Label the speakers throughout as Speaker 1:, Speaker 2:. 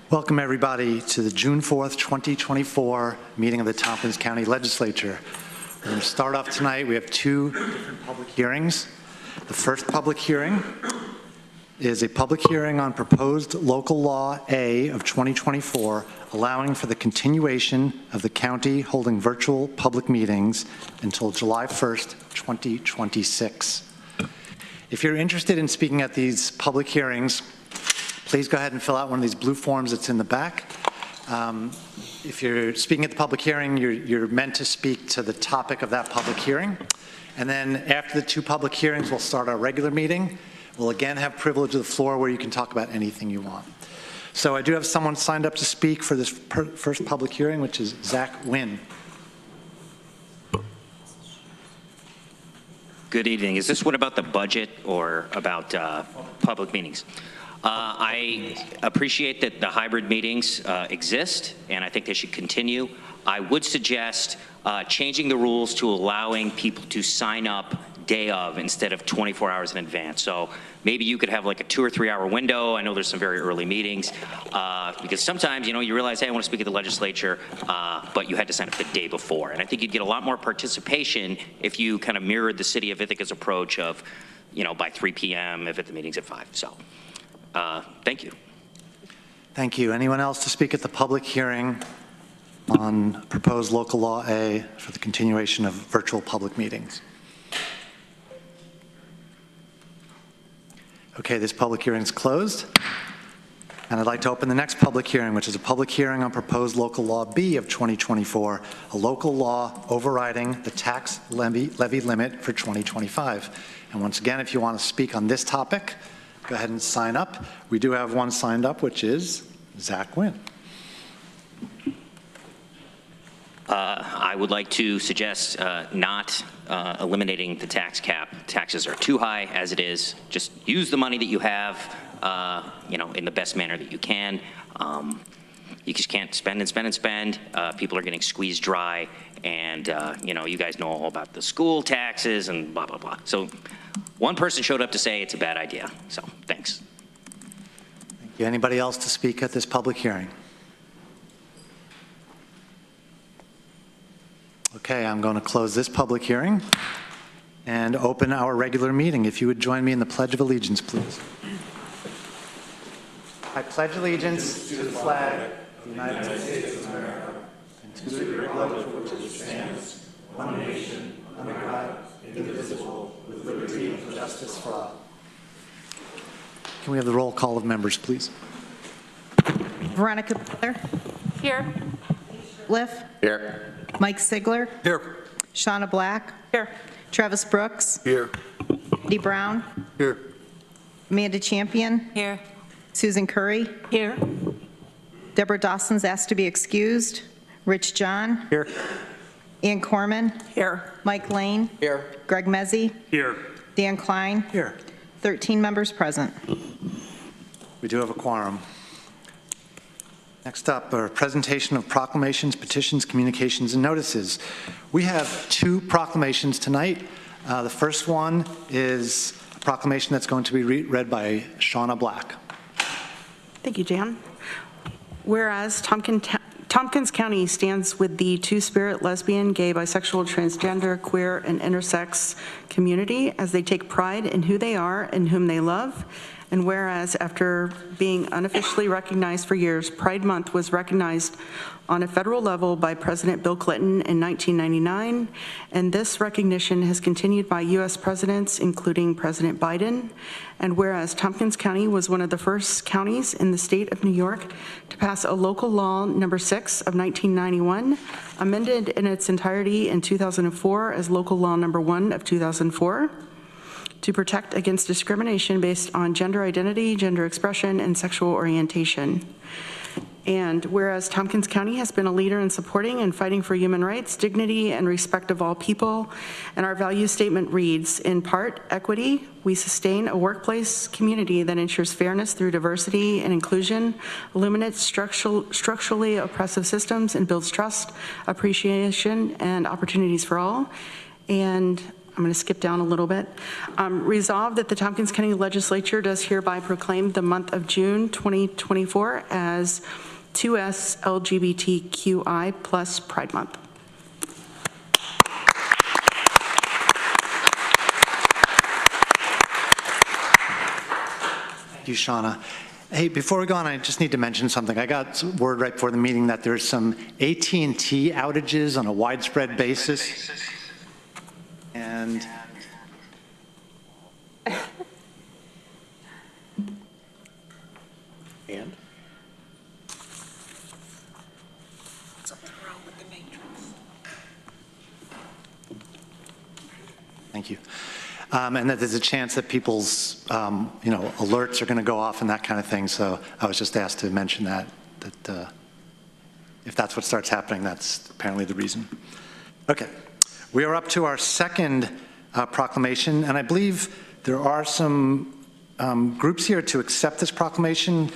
Speaker 1: Welcome everybody to the June 4th, 2024 meeting of the Tompkins County Legislature. We're going to start off tonight. We have two different public hearings. The first public hearing is a public hearing on proposed local law A of 2024, allowing for the continuation of the county holding virtual public meetings until July 1st, 2026. If you're interested in speaking at these public hearings, please go ahead and fill out one of these blue forms that's in the back. If you're speaking at the public hearing, you're meant to speak to the topic of that public hearing. And then after the two public hearings, we'll start our regular meeting. We'll again have privilege of the floor where you can talk about anything you want. So I do have someone signed up to speak for this first public hearing, which is Zach Wynn.
Speaker 2: Good evening. Is this one about the budget or about public meetings? I appreciate that the hybrid meetings exist, and I think they should continue. I would suggest changing the rules to allowing people to sign up day of instead of 24 hours in advance. So maybe you could have like a 2 or 3 hour window. I know there's some very early meetings because sometimes, you realize, hey, I want to speak at the legislature, but you had to sign up the day before. And I think you'd get a lot more participation if you kind of mirrored the city of Ithaca's approach of, by 3 p.m. if the meeting's at 5. So thank you.
Speaker 1: Thank you. Anyone else to speak at the public hearing on proposed local law A for the continuation of virtual public meetings? Okay, this public hearing is closed. And I'd like to open the next public hearing, which is a public hearing on proposed local law B of 2024, a local law overriding the tax levy limit for 2025. And once again, if you want to speak on this topic, go ahead and sign up. We do have one signed up, which is Zach Wynn.
Speaker 2: I would like to suggest not eliminating the tax cap. Taxes are too high as it is. Just use the money that you have, in the best manner that you can. You just can't spend and spend and spend. People are getting squeezed dry, and you guys know all about the school taxes and blah, blah, blah. So one person showed up to say it's a bad idea. So thanks.
Speaker 1: Thank you. Anybody else to speak at this public hearing? Okay, I'm going to close this public hearing and open our regular meeting. If you would join me in the Pledge of Allegiance, please. I pledge allegiance to the flag of the United States of America and to the republic for which it stands, one nation, under God, indivisible, with liberty and justice for all. Can we have the roll call of members, please?
Speaker 3: Veronica Butler. Here. Liff.
Speaker 4: Here.
Speaker 3: Mike Sigler.
Speaker 4: Here.
Speaker 3: Shauna Black.
Speaker 4: Here.
Speaker 3: Travis Brooks.
Speaker 4: Here.
Speaker 3: Eddie Brown.
Speaker 4: Here.
Speaker 3: Amanda Champion.
Speaker 5: Here.
Speaker 3: Susan Curry.
Speaker 5: Here.
Speaker 3: Deborah Dawson's asked to be excused. Rich John.
Speaker 4: Here.
Speaker 3: Ian Corman.
Speaker 5: Here.
Speaker 3: Mike Lane.
Speaker 4: Here.
Speaker 3: Greg Mezzi.
Speaker 4: Here.
Speaker 3: Dan Klein.
Speaker 1: Here.
Speaker 3: 13 members present.
Speaker 1: We do have a quorum. Next up, a presentation of proclamations, petitions, communications, and notices. We have two proclamations tonight. The first one is a proclamation that's going to be read by Shauna Black.
Speaker 5: Thank you, Dan. Whereas Tompkins County stands with the two-spirit, lesbian, gay, bisexual, transgender, queer, and intersex community as they take pride in who they are and whom they love. And whereas after being unofficially recognized for years, Pride Month was recognized on a federal level by President Bill Clinton in 1999, and this recognition has continued by U.S. presidents, including President Biden. And whereas Tompkins County was one of the first counties in the state of New York to pass a local law number 6 of 1991, amended in its entirety in 2004 as local law number 1 of 2004, to protect against discrimination based on gender identity, gender expression, and sexual orientation. And whereas Tompkins County has been a leader in supporting and fighting for human rights, dignity, and respect of all people, and our value statement reads, in part, equity, we sustain a workplace community that ensures fairness through diversity and inclusion, eliminates structurally oppressive systems, and builds trust, appreciation, and opportunities for all. And I'm going to skip down a little bit. Resolved that the Tompkins County Legislature does hereby proclaim the month of June 2024 as 2S LGBTQI plus Pride Month.
Speaker 1: Thank you, Shauna. Hey, before we go on, I just need to mention something. I got word right before the meeting that there's some AT&T outages on a widespread basis. And thank you. And that there's a chance that people's, alerts are going to go off and that kind of thing. So I was just asked to mention that if that's what starts happening, that's apparently the reason. Okay, we are up to our second proclamation, and I believe there are some groups here to accept this proclamation.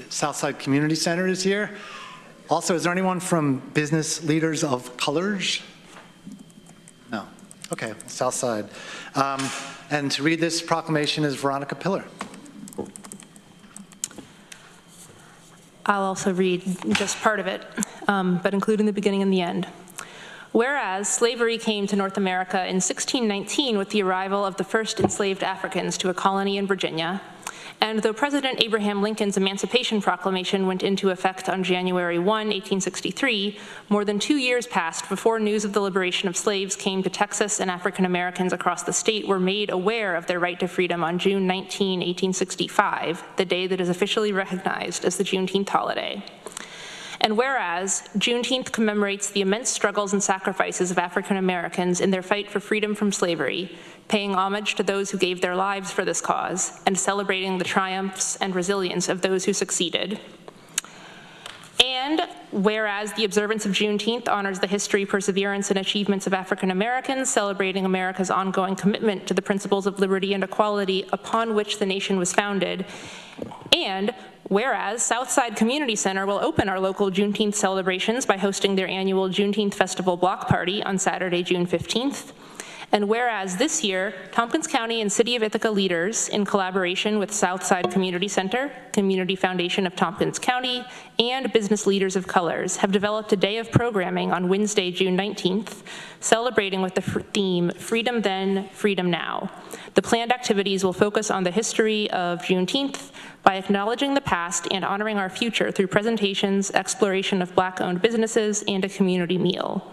Speaker 1: Southside Community Center is here. Also, is there anyone from Business Leaders of Colors? No. Okay, Southside. And to read this proclamation is Veronica Pillar.
Speaker 4: I'll also read just part of it, but including the beginning and the end. Whereas slavery came to North America in 1619 with the arrival of the first enslaved Africans to a colony in Virginia, and though President Abraham Lincoln's Emancipation Proclamation went into effect on January 1, 1863, more than 2 years passed before news of the liberation of slaves came to Texas, and African Americans across the state were made aware of their right to freedom on June 19, 1865, the day that is officially recognized as the Juneteenth holiday. And whereas Juneteenth commemorates the immense struggles and sacrifices of African Americans in their fight for freedom from slavery, paying homage to those who gave their lives for this cause, and celebrating the triumphs and resilience of those who succeeded. And whereas the observance of Juneteenth honors the history, perseverance, and achievements of African Americans, celebrating America's ongoing commitment to the principles of liberty and equality upon which the nation was founded. And whereas Southside Community Center will open our local Juneteenth celebrations by hosting their annual Juneteenth Festival Block Party on Saturday, June 15th. And whereas this year, Tompkins County and City of Ithaca leaders, in collaboration with Southside Community Center, Community Foundation of Tompkins County, and Business Leaders of Colors, have developed a day of programming on Wednesday, June 19th, celebrating with the theme, Freedom Then, Freedom Now. The planned activities will focus on the history of Juneteenth by acknowledging the past and honoring our future through presentations, exploration of Black-owned businesses, and a community meal.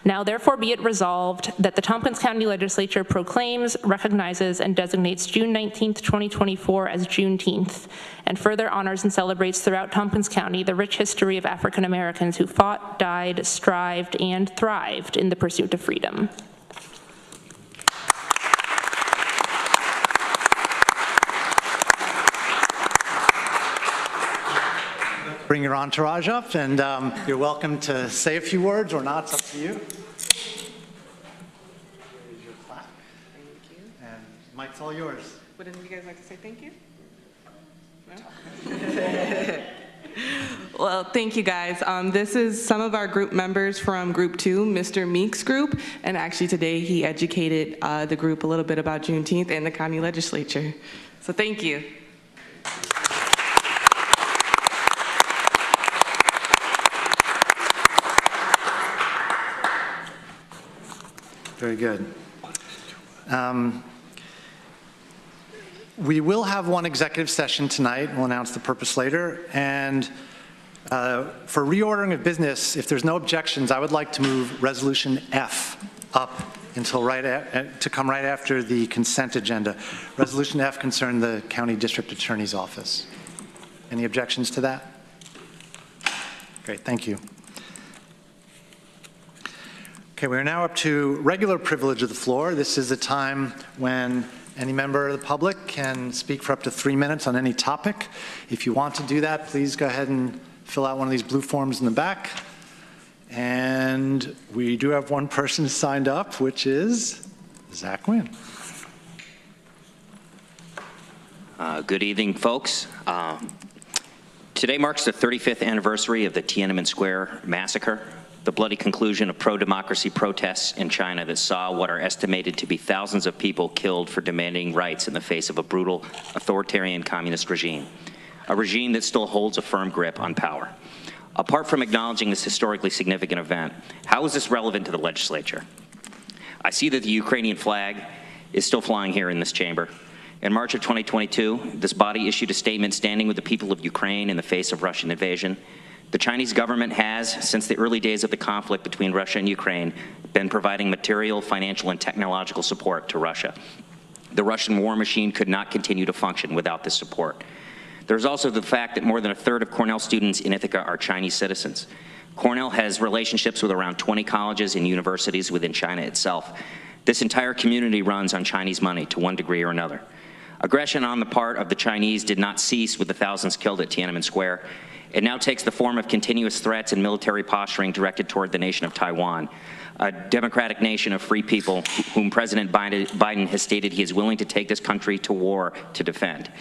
Speaker 4: Now therefore be it resolved that the Tompkins County Legislature proclaims, recognizes, and designates June 19th, 2024 as Juneteenth, and further honors and celebrates throughout Tompkins County the rich history of African Americans who fought, died, strived, and thrived in the pursuit of freedom.
Speaker 1: Bring your entourage up, and you're welcome to say a few words or not. It's up to you. Here's your plaque.
Speaker 6: Thank you.
Speaker 1: And Mike's all yours.
Speaker 6: Would any of you guys like to say thank you? No? Well, thank you guys. This is some of our group members from Group 2, Mr. Meek's group, and actually today he educated the group a little bit about Juneteenth and the county legislature. So thank you.
Speaker 1: Very good. We will have one executive session tonight. We'll announce the purpose later. And for reordering of business, if there's no objections, I would like to move Resolution F up until to come right after the consent agenda. Resolution F concerned the County District Attorney's Office. Any objections to that? Great, thank you. Okay, we are now up to regular privilege of the floor. This is a time when any member of the public can speak for up to 3 minutes on any topic. If you want to do that, please go ahead and fill out one of these blue forms in the back. And we do have one person signed up, which is Zach Wynn.
Speaker 2: Good evening, folks. Today marks the 35th anniversary of the Tiananmen Square massacre. the bloody conclusion of pro-democracy protests in China that saw what are estimated to be thousands of people killed for demanding rights in the face of a brutal, authoritarian communist regime, a regime that still holds a firm grip on power. Apart from acknowledging this historically significant event, how is this relevant to the legislature? I see that the Ukrainian flag is still flying here in this chamber. In March of 2022, this body issued a statement standing with the people of Ukraine in the face of Russian invasion. The Chinese government has, since the early days of the conflict between Russia and Ukraine, been providing material, financial, and technological support to Russia. The Russian war machine could not continue to function without this support. There's also the fact that more than a third of Cornell students in Ithaca are Chinese citizens. Cornell has relationships with around 20 colleges and universities within China itself. This entire community runs on Chinese money to one degree or another. Aggression on the part of the Chinese did not cease with the thousands killed at Tiananmen Square. It now takes the form of continuous threats and military posturing directed toward the nation of Taiwan, a democratic nation of free people whom President Biden has stated he is willing to take this country to war to defend.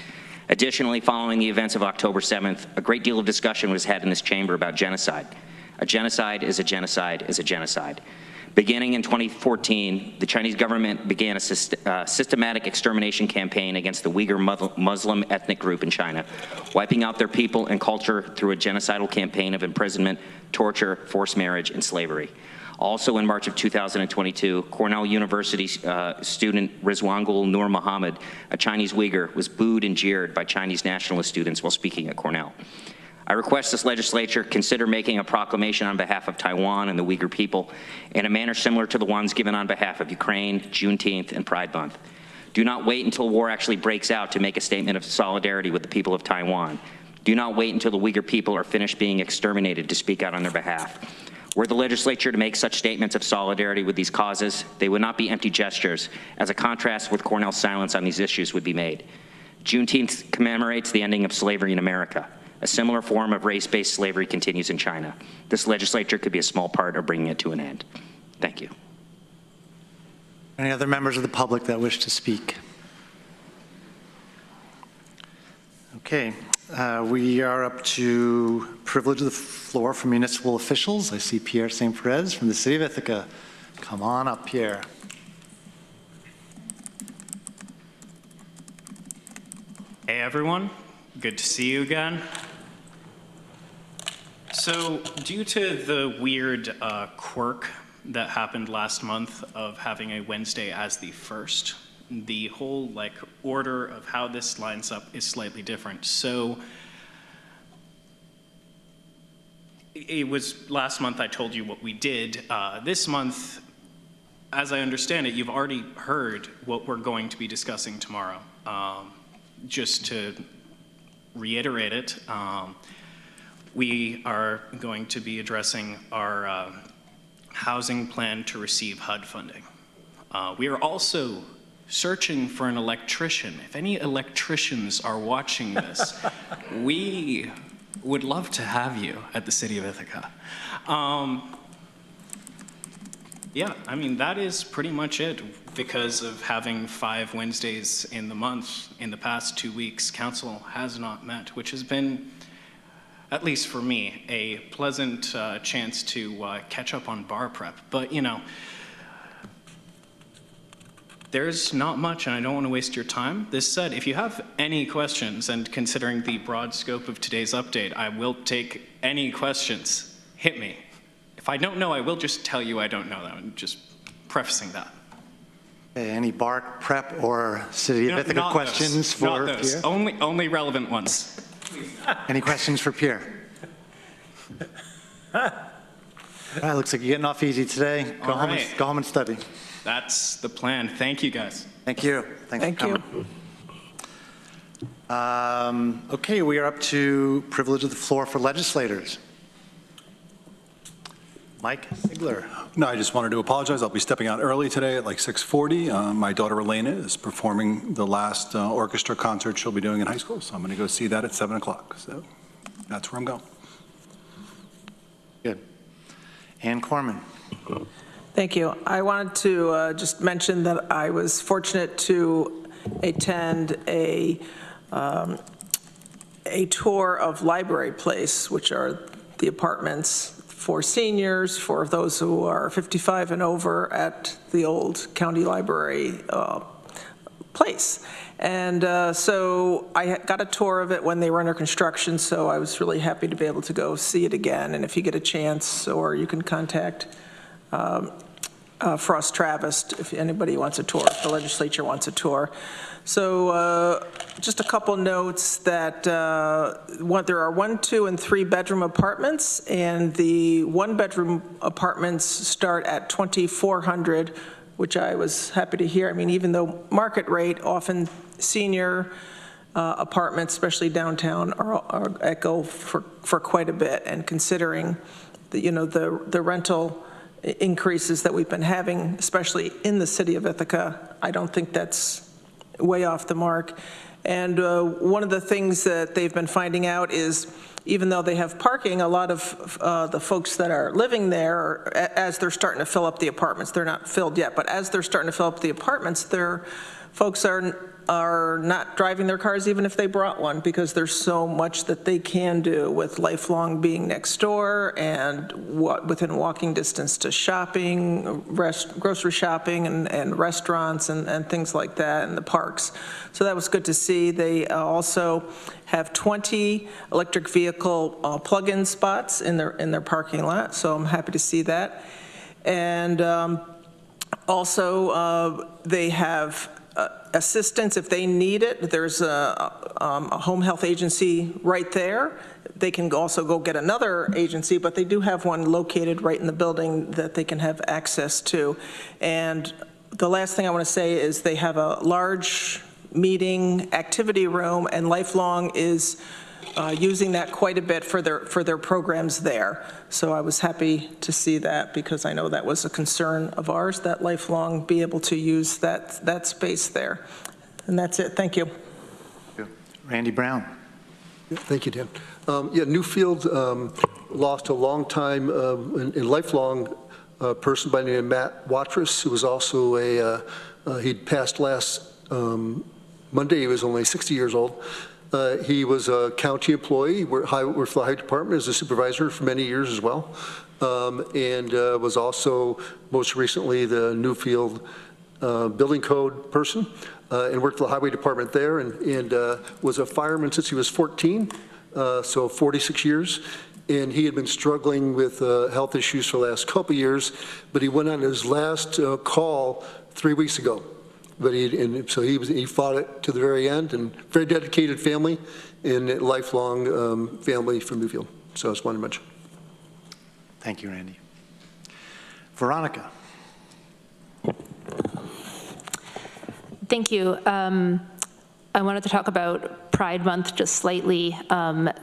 Speaker 2: Additionally, following the events of October 7th, a great deal of discussion was had in this chamber about genocide. A genocide is a genocide is a genocide. Beginning in 2014, the Chinese government began a systematic extermination campaign against the Uyghur Muslim ethnic group in China, wiping out their people and culture through a genocidal campaign of imprisonment, torture, forced marriage, and slavery. Also in March of 2022, Cornell University student Rizwangul Nur Muhammad, a Chinese Uyghur, was booed and jeered by Chinese nationalist students while speaking at Cornell. I request this legislature consider making a proclamation on behalf of Taiwan and the Uyghur people in a manner similar to the ones given on behalf of Ukraine, Juneteenth, and Pride Month. Do not wait until war actually breaks out to make a statement of solidarity with the people of Taiwan. Do not wait until the Uyghur people are finished being exterminated to speak out on their behalf. Were the legislature to make such statements of solidarity with these causes, they would not be empty gestures, as a contrast with Cornell's silence on these issues would be made. Juneteenth commemorates the ending of slavery in America. A similar form of race-based slavery continues in China. This legislature could be a small part of bringing it to an end. Thank you.
Speaker 1: Any other members of the public that wish to speak? Okay, we are up to privilege of the floor for municipal officials. I see Pierre St. Perez from the city of Ithaca. Come on up, Pierre.
Speaker 7: Hey everyone, good to see you again. So due to the weird quirk that happened last month of having a Wednesday as the first, the whole order of how this lines up is slightly different. So it was last month I told you what we did. This month, as I understand it, you've already heard what we're going to be discussing tomorrow. Just to reiterate it, we are going to be addressing our housing plan to receive HUD funding. We are also searching for an electrician. If any electricians are watching this, we would love to have you at the City of Ithaca. Yeah, I mean, that is pretty much it. Because of having 5 Wednesdays in the month, in the past 2 weeks, council has not met, which has been, at least for me, a pleasant chance to catch up on bar prep. But, you know, there's not much, and I don't want to waste your time. This said, if you have any questions, and considering the broad scope of today's update, I will take any questions. Hit me. If I don't know, I will just tell you I don't know them. I'm just prefacing that.
Speaker 1: Okay, any bar prep or City of Ithaca questions for Pierre?
Speaker 7: Only relevant ones.
Speaker 1: Any questions for Pierre? All right, looks like you're getting off easy today. Go home and study.
Speaker 7: That's the plan. Thank you, guys.
Speaker 1: Thank you. Thanks for coming. Okay, we are up to privilege of the floor for legislators. Mike Ziegler.
Speaker 8: No, I just wanted to apologize. I'll be stepping out early today at like 6:40. My daughter Elena is performing the last orchestra concert she'll be doing in high school, so I'm going to go see that at 7 o'clock. So that's where I'm going.
Speaker 1: Good. Ann Corman.
Speaker 9: Thank you. I wanted to just mention that I was fortunate to attend a tour of Library Place, which are the apartments for seniors, for those who are 55 and over at the old county library place. And so I got a tour of it when they were under construction, so I was really happy to be able to go see it again. And if you get a chance, or you can contact Frost Travis if anybody wants a tour, if the legislature wants a tour. So just a couple notes that there are 1, 2, and 3 bedroom apartments, and the 1-bedroom apartments start at $2,400, which I was happy to hear. I mean, even though market rate, often senior apartments, especially downtown, are go for quite a bit. And considering the rental increases that we've been having, especially in the city of Ithaca, I don't think that's way off the mark. And one of the things that they've been finding out is, even though they have parking, a lot of the folks that are living there, as they're starting to fill up the apartments, they're not filled yet, but as they're starting to fill up the apartments, folks are not driving their cars even if they brought one, because there's so much that they can do with Lifelong being next door and within walking distance to shopping, grocery shopping and restaurants and things like that, and the parks. So that was good to see. They also have 20 electric vehicle plug-in spots in their parking lot, so I'm happy to see that. And also they have assistance if they need it. There's a home health agency right there. They can also go get another agency, but they do have one located right in the building that they can have access to. And the last thing I want to say is they have a large meeting activity room, and Lifelong is using that quite a bit for their programs there. So I was happy to see that, because I know that was a concern of ours, that Lifelong be able to use that space there. And that's it. Thank you.
Speaker 1: Randy Brown.
Speaker 10: Thank you, Dan. Newfield lost a long time and lifelong person by the name of Matt Watrous, who was also he'd passed last Monday. He was only 60 years old. He was a county employee, worked for the Highway Department as a supervisor for many years as well, and was also most recently the Newfield building code person, and worked for the Highway Department there, and was a fireman since he was 14, so 46 years. And he had been struggling with health issues for the last couple of years, but he went on his last call 3 weeks ago. But he fought it to the very end, and very dedicated family and lifelong family from Newfield. So I just wanted to mention.
Speaker 1: Thank you, Randy. Veronica.
Speaker 4: Thank you. I wanted to talk about Pride Month just slightly,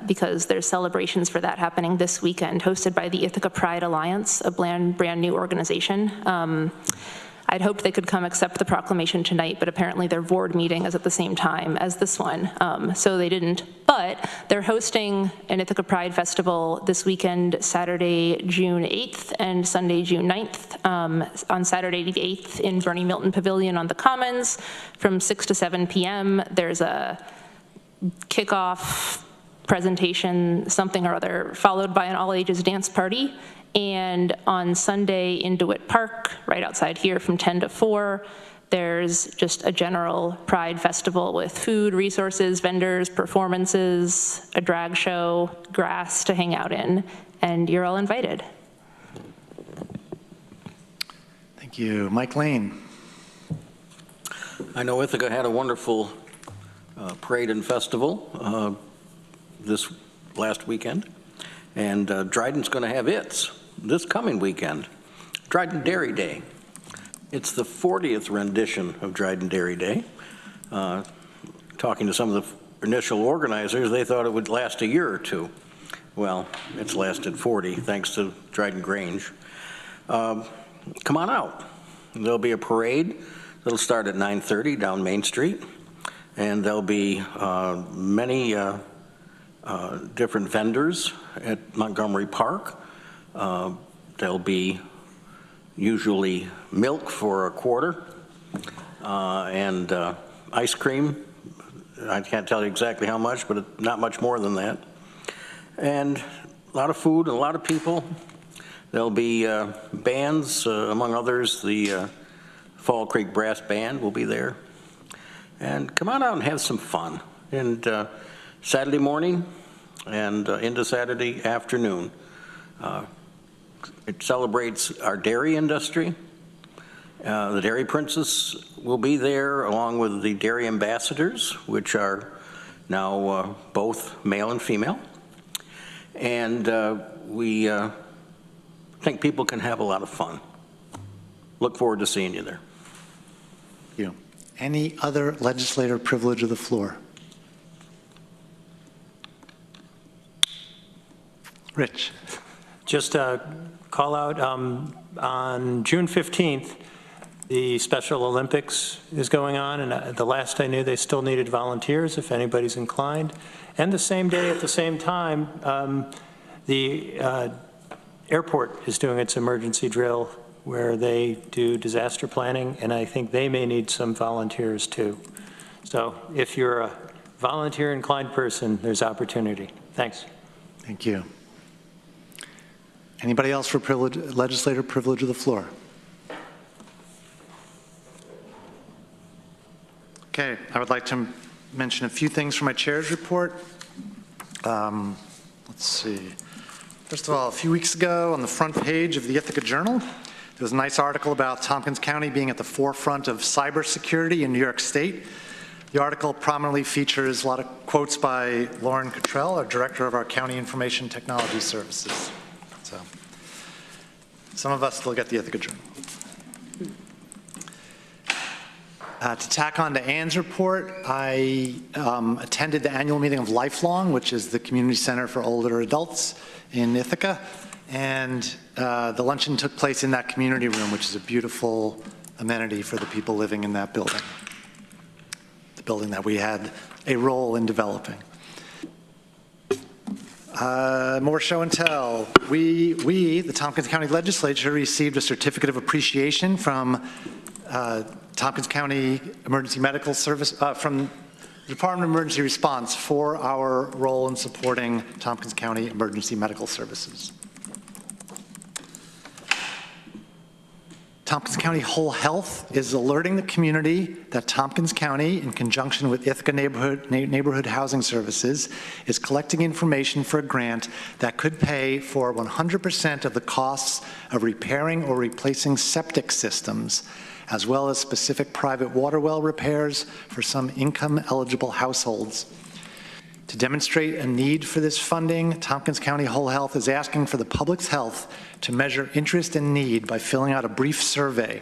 Speaker 4: because there's celebrations for that happening this weekend, hosted by the Ithaca Pride Alliance, a brand new organization. I'd hoped they could come accept the proclamation tonight, but apparently their board meeting is at the same time as this one, so they didn't. But they're hosting an Ithaca Pride Festival this weekend, Saturday, June 8th and Sunday, June 9th. On Saturday the 8th in Bernie Milton Pavilion on the Commons from 6 to 7 p.m. There's a kickoff presentation, something or other, followed by an all-ages dance party. And on Sunday in DeWitt Park, right outside here from 10 to 4, there's just a general Pride Festival with food, resources, vendors, performances, a drag show, grass to hang out in, and you're all invited.
Speaker 1: Thank you. Mike Lane.
Speaker 11: I know Ithaca had a wonderful parade and festival this last weekend, and Dryden's going to have its this coming weekend, Dryden Dairy Day. It's the 40th rendition of Dryden Dairy Day. Talking to some of the initial organizers, they thought it would last a year or two. Well, it's lasted 40, thanks to Dryden Grange. Come on out. There'll be a parade that'll start at 9:30 down Main Street, and there'll be many different vendors at Montgomery Park. There'll be usually milk for a quarter and ice cream. I can't tell you exactly how much, but not much more than that. And a lot of food and a lot of people. There'll be bands, among others, the Fall Creek Brass Band will be there. And come on out and have some fun. And Saturday morning and into Saturday afternoon, it celebrates our dairy industry. The Dairy Princess will be there along with the Dairy Ambassadors, which are now both male and female. And we think people can have a lot of fun. Look forward to seeing you there.
Speaker 1: Thank you. Any other legislator privilege of the floor? Rich.
Speaker 12: Just a call out, on June 15th, the Special Olympics is going on, and the last I knew, they still needed volunteers if anybody's inclined. And the same day, at the same time, the airport is doing its emergency drill where they do disaster planning, and I think they may need some volunteers too. So if you're a volunteer inclined person, there's opportunity. Thanks.
Speaker 1: Thank you. Anybody else for legislator privilege of the floor? Okay, I would like to mention a few things from my chair's report. Let's see. First of all, a few weeks ago on the front page of the Ithaca Journal, there was a nice article about Tompkins County being at the forefront of cybersecurity in New York State. The article prominently features a lot of quotes by Lauren Cottrell, our director of our County Information Technology Services. So, some of us still get the Ithaca Journal. To tack on to Ann's report, I attended the annual meeting of Lifelong, which is the community center for older adults in Ithaca, and the luncheon took place in that community room, which is a beautiful amenity for the people living in that building, the building that we had a role in developing. More show and tell. We, the Tompkins County Legislature, received a certificate of appreciation from Tompkins County Emergency Medical Service, from the Department of Emergency Response for our role in supporting Tompkins County Emergency Medical Services. Tompkins County Whole Health is alerting the community that Tompkins County, in conjunction with Ithaca Neighborhood Housing Services, is collecting information for a grant that could pay for 100% of the costs of repairing or replacing septic systems, as well as specific private water well repairs for some income-eligible households. To demonstrate a need for this funding, Tompkins County Whole Health is asking for the public's health to measure interest and need by filling out a brief survey.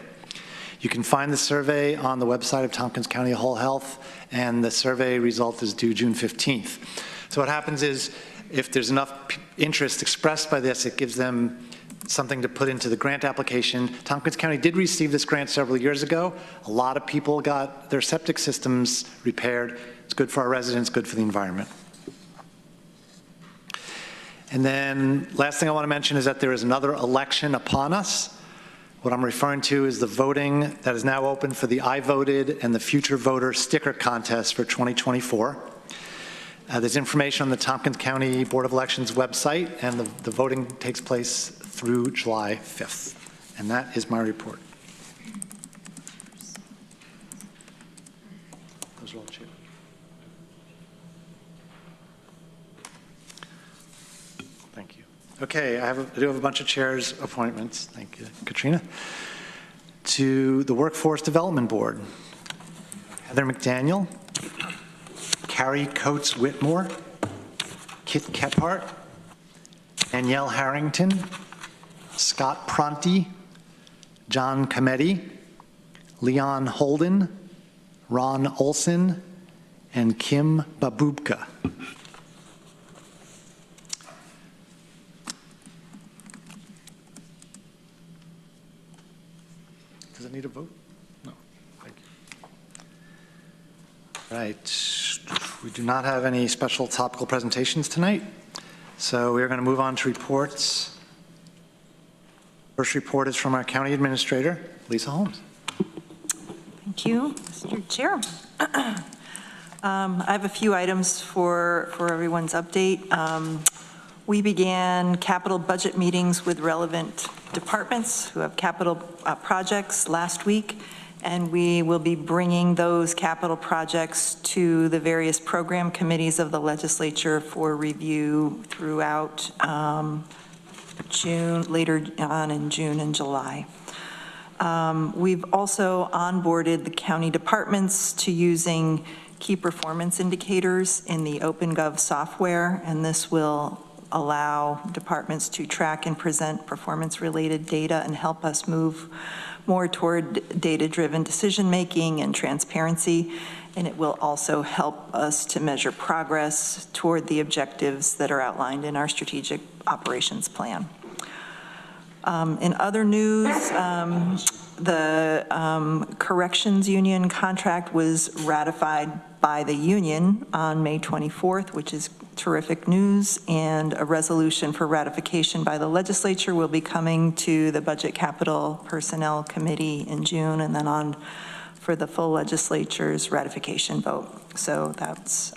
Speaker 1: You can find the survey on the website of Tompkins County Whole Health, and the survey result is due June 15th. So what happens is, if there's enough interest expressed by this, it gives them something to put into the grant application. Tompkins County did receive this grant several years ago. A lot of people got their septic systems repaired. It's good for our residents, good for the environment. And then last thing I want to mention is that there is another election upon us. What I'm referring to is the voting that is now open for the I Voted and the Future Voter sticker contest for 2024. There's information on the Tompkins County Board of Elections website, and the voting takes place through July 5th. And that is my report. Those are all chairs. Thank you. Okay, I do have a bunch of chairs appointments. Thank you, Katrina. To the Workforce Development Board, Heather McDaniel, Carrie Coates Whitmore, Kit Kephart, Danielle Harrington, Scott Pronti, John Cometti, Leon Holden, Ron Olson, and Kim Babubka. Does it need a vote? No. Thank you. Right. We do not have any special topical presentations tonight, so we're going to move on to reports. First report is from our County Administrator, Lisa Holmes.
Speaker 13: Thank you, Mr. Chair. I have a few items for everyone's update. We began capital budget meetings with relevant departments who have capital projects last week, and we will be bringing those capital projects to the various program committees of the legislature for review throughout June, later on in June and July. We've also onboarded the county departments to using key performance indicators in the OpenGov software, and this will allow departments to track and present performance-related data and help us move more toward data-driven decision-making and transparency, and it will also help us to measure progress toward the objectives that are outlined in our strategic operations plan. In other news, the corrections union contract was ratified by the union on May 24th, which is terrific news, and a resolution for ratification by the legislature will be coming to the Budget Capital Personnel Committee in June, and then on for the full legislature's ratification vote. So that's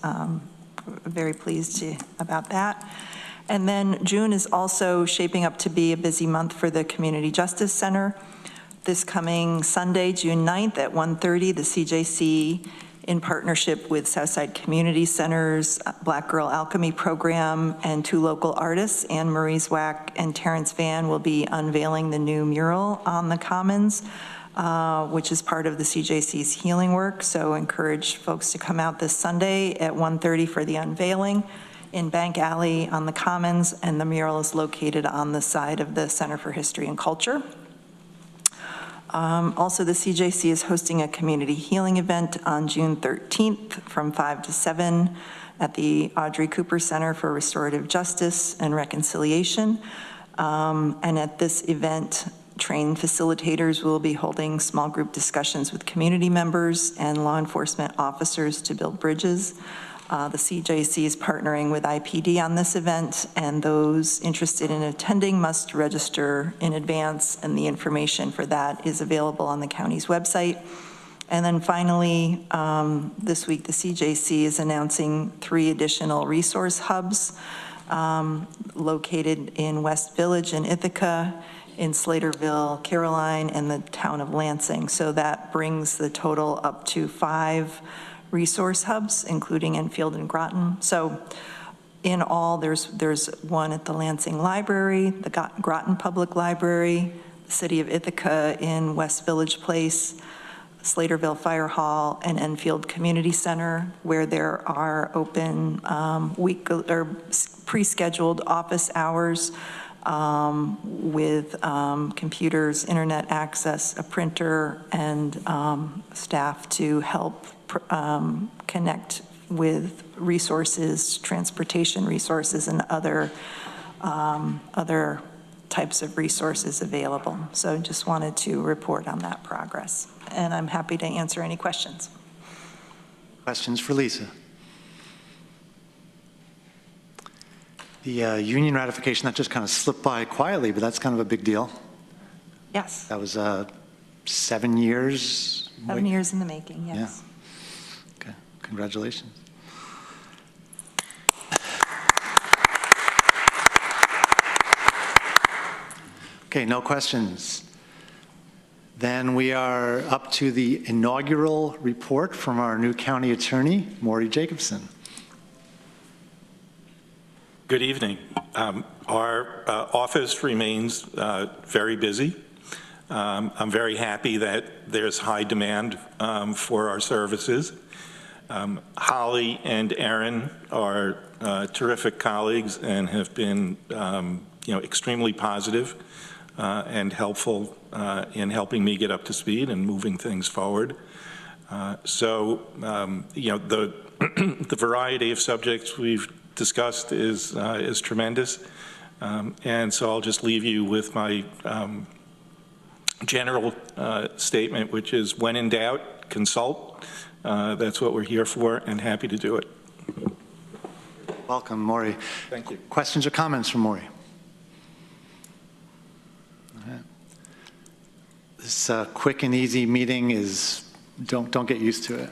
Speaker 13: very pleased about that. And then June is also shaping up to be a busy month for the Community Justice Center. This coming Sunday, June 9th at 1:30, the CJC, in partnership with Southside Community Center's Black Girl Alchemy program and two local artists, Anne Marie Zwack and Terrence Van, will be unveiling the new mural on the Commons, which is part of the CJC's healing work. So encourage folks to come out this Sunday at 1:30 for the unveiling in Bank Alley on the Commons, and the mural is located on the side of the Center for History and Culture. Also, the CJC is hosting a community healing event on June 13th from 5 to 7 at the Audrey Cooper Center for Restorative Justice and Reconciliation. And at this event, trained facilitators will be holding small group discussions with community members and law enforcement officers to build bridges. The CJC is partnering with IPD on this event, and those interested in attending must register in advance, and the information for that is available on the county's website. And then finally, this week, the CJC is announcing 3 additional resource hubs located in West Village in Ithaca, in Slaterville, Caroline, and the town of Lansing. So that brings the total up to 5 resource hubs, including Enfield and Groton. So in all, there's one at the Lansing Library, the Groton Public Library, the City of Ithaca in West Village Place, Slaterville Fire Hall, and Enfield Community Center, where there are open pre-scheduled office hours with computers, internet access, a printer, and staff to help connect with resources, transportation resources, and other types of resources available. So just wanted to report on that progress. And I'm happy to answer any questions.
Speaker 1: Questions for Lisa? The union ratification, that just kind of slipped by quietly, but that's kind of a big deal.
Speaker 13: Yes.
Speaker 1: That was 7 years?
Speaker 13: 7 years in the making, yes.
Speaker 1: Yeah. Okay, congratulations. Okay, no questions. Then we are up to the inaugural report from our new county attorney, Maury Jacobson.
Speaker 14: Good evening. Our office remains very busy. I'm very happy that there's high demand for our services. Holly and Aaron are terrific colleagues and have been extremely positive and helpful in helping me get up to speed and moving things forward. The variety of subjects we've discussed is tremendous, and so I'll just leave you with my general statement, which is when in doubt, consult. That's what we're here for, and happy to do it.
Speaker 1: Welcome, Maury.
Speaker 14: Thank you.
Speaker 1: Questions or comments from Maury? All right. This quick and easy meeting is, don't get used to it.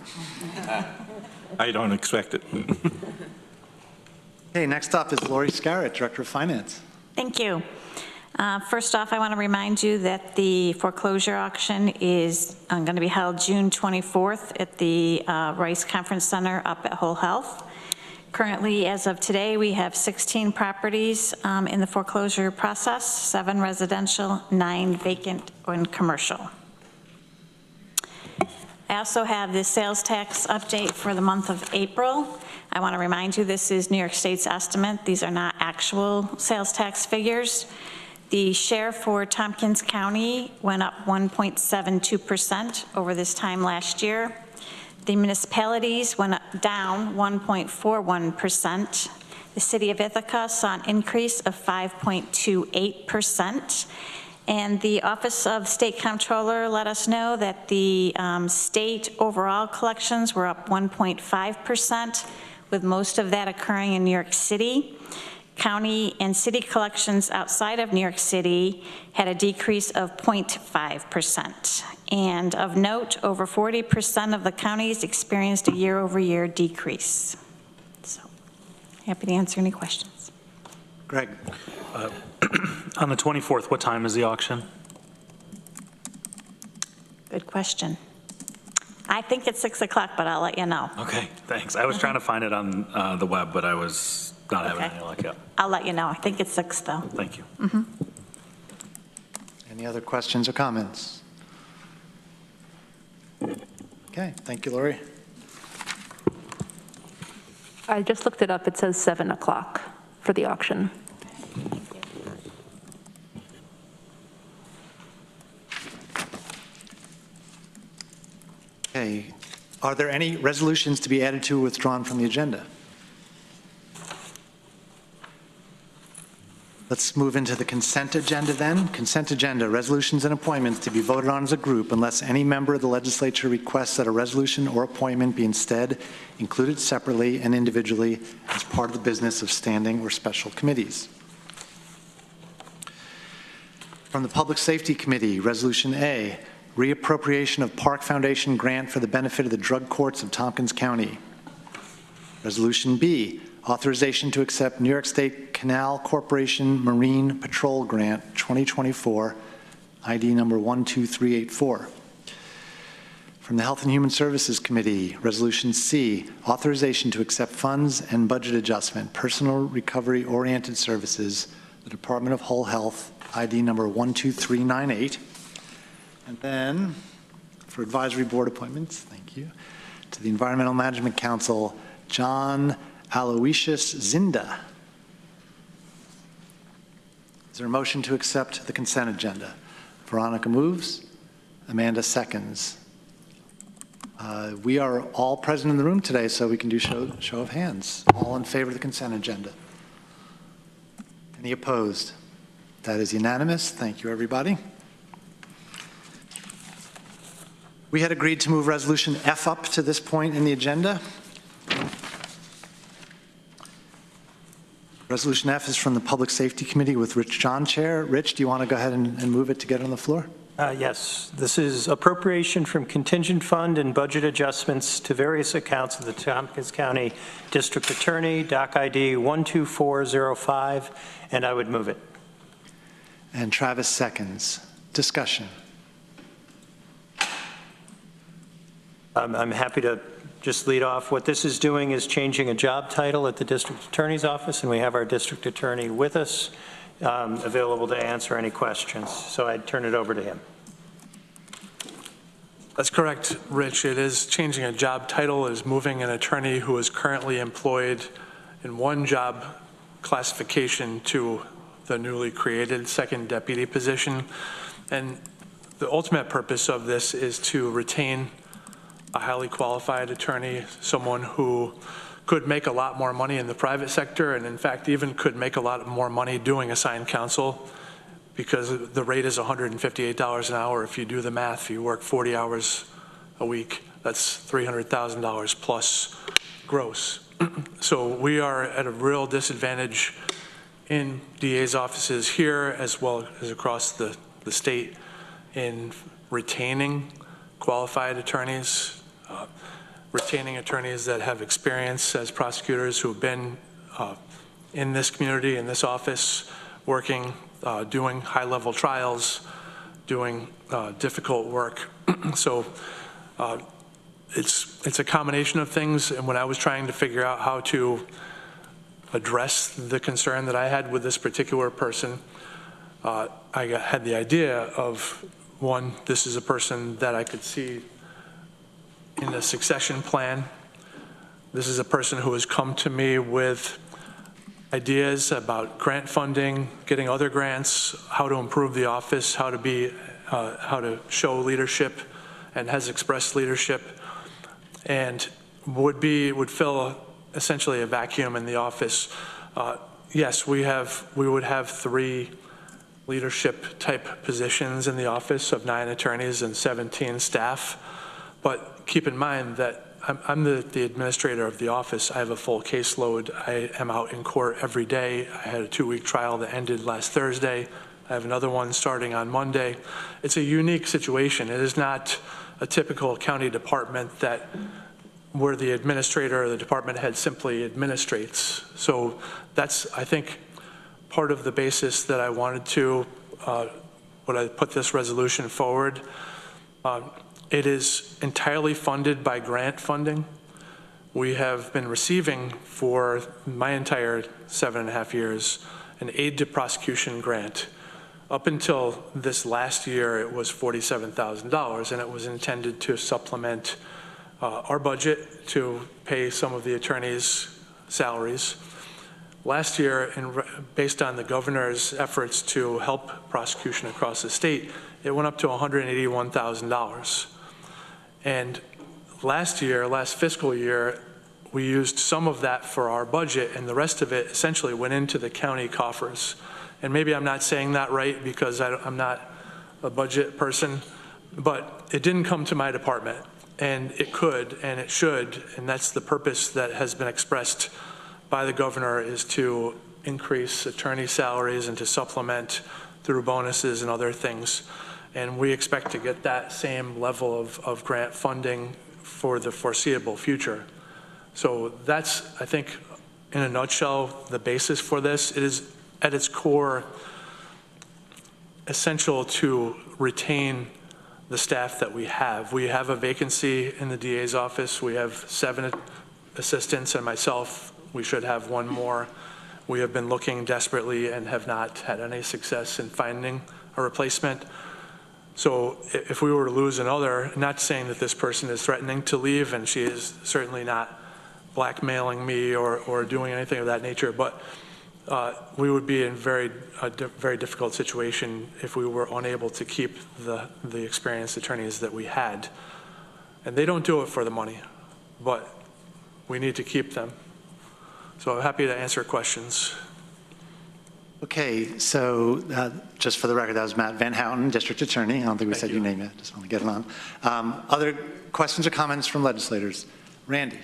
Speaker 14: I don't expect it.
Speaker 1: Okay, next up is Lori Scarrett, Director of Finance.
Speaker 15: Thank you. First off, I want to remind you that the foreclosure auction is going to be held June 24th at the Rice Conference Center up at Whole Health. Currently, as of today, we have 16 properties in the foreclosure process, 7 residential, 9 vacant and commercial. I also have the sales tax update for the month of April. I want to remind you this is New York State's estimate. These are not actual sales tax figures. The share for Tompkins County went up 1.72% over this time last year. The municipalities went down 1.41%. The city of Ithaca saw an increase of 5.28%. And the Office of State Comptroller let us know that the state overall collections were up 1.5%, with most of that occurring in New York City. County and city collections outside of New York City had a decrease of 0.5%. And of note, over 40% of the counties experienced a year-over-year decrease. So, happy to answer any questions.
Speaker 1: Greg.
Speaker 16: On the 24th, what time is the auction?
Speaker 15: Good question. I think it's 6 o'clock, but I'll let you know.
Speaker 16: Okay, thanks. I was trying to find it on the web, but I was not having any luck yet.
Speaker 15: I'll let you know. I think it's 6, though.
Speaker 16: Thank you.
Speaker 1: Any other questions or comments? Okay, thank you, Lori.
Speaker 4: I just looked it up. It says 7 o'clock for the auction.
Speaker 1: Okay, are there any resolutions to be added to or withdrawn from the agenda? Let's move into the consent agenda then. Consent agenda, resolutions and appointments to be voted on as a group unless any member of the legislature requests that a resolution or appointment be instead included separately and individually as part of the business of standing or special committees. From the Public Safety Committee, Resolution A, reappropriation of Park Foundation grant for the benefit of the drug courts of Tompkins County. Resolution B, authorization to accept New York State Canal Corporation Marine Patrol Grant 2024, ID number 12384. From the Health and Human Services Committee, Resolution C, authorization to accept funds and budget adjustment, personal recovery-oriented services, the Department of Whole Health, ID number 12398. And then, for advisory board appointments, thank you, to the Environmental Management Council, John Aloysius Zinda. Is there a motion to accept the consent agenda? Veronica moves. Amanda seconds. We are all present in the room today, so we can do show of hands. All in favor of the consent agenda? Any opposed? That is unanimous. Thank you, everybody. We had agreed to move Resolution F up to this point in the agenda. Resolution F is from the Public Safety Committee with Rich John chair. Rich, do you want to go ahead and move it to get on the floor?
Speaker 12: Yes. This is appropriation from contingent fund and budget adjustments to various accounts of the Tompkins County District Attorney, Doc ID 12405, and I would move it.
Speaker 1: And Travis seconds. Discussion.
Speaker 12: I'm happy to just lead off. What this is doing is changing a job title at the district attorney's office, and we have our district attorney with us, available to answer any questions. So I'd turn it over to him.
Speaker 17: That's correct, Rich. It is changing a job title. It is moving an attorney who is currently employed in one job classification to the newly created second deputy position. And the ultimate purpose of this is to retain a highly qualified attorney, someone who could make a lot more money in the private sector, and in fact even could make a lot more money doing assigned counsel, because the rate is $158 an hour. If you do the math, if you work 40 hours a week, that's $300,000 plus gross. So we are at a real disadvantage in DA's offices here as well as across the state in retaining qualified attorneys, retaining attorneys that have experience as prosecutors who have been in this community, in this office, working, doing high-level trials, doing difficult work. So it's a combination of things, and when I was trying to figure out how to address the concern that I had with this particular person, I had the idea of, one, this is a person that I could see in a succession plan. This is a person who has come to me with ideas about grant funding, getting other grants, how to improve the office, how to show leadership, and has expressed leadership, and would fill essentially a vacuum in the office. Yes, we would have 3 leadership type positions in the office of 9 attorneys and 17 staff. But keep in mind that I'm the administrator of the office. I have a full caseload. I am out in court every day. I had a 2-week trial that ended last Thursday. I have another one starting on Monday. It's a unique situation. It is not a typical county department that where the administrator or the department head simply administrates. So that's, I think, part of the basis that I wanted to, when I put this resolution forward. It is entirely funded by grant funding. We have been receiving for my entire 7.5 years an aid to prosecution grant. Up until this last year, it was $47,000, and it was intended to supplement our budget to pay some of the attorneys' salaries. Last year, based on the governor's efforts to help prosecution across the state, it went up to $181,000. And last fiscal year, we used some of that for our budget, and the rest of it essentially went into the county coffers. And maybe I'm not saying that right because I'm not a budget person, but it didn't come to my department. And it could, and it should, and that's the purpose that has been expressed by the governor, is to increase attorney salaries and to supplement through bonuses and other things. And we expect to get that same level of grant funding for the foreseeable future. So that's, I think, in a nutshell, the basis for this. It is, at its core, essential to retain the staff that we have. We have a vacancy in the DA's office. We have 7 assistants and myself. We should have 1 more. We have been looking desperately and have not had any success in finding a replacement. So if we were to lose another, not saying that this person is threatening to leave, and she is certainly not blackmailing me or doing anything of that nature, but we would be in a very difficult situation if we were unable to keep the experienced attorneys that we had. And they don't do it for the money, but we need to keep them. So I'm happy to answer questions.
Speaker 1: Okay, so just for the record, that was Matt Van Houten, District Attorney. I don't think we said your name yet. Just want to get it on. Other questions or comments from legislators? Randy.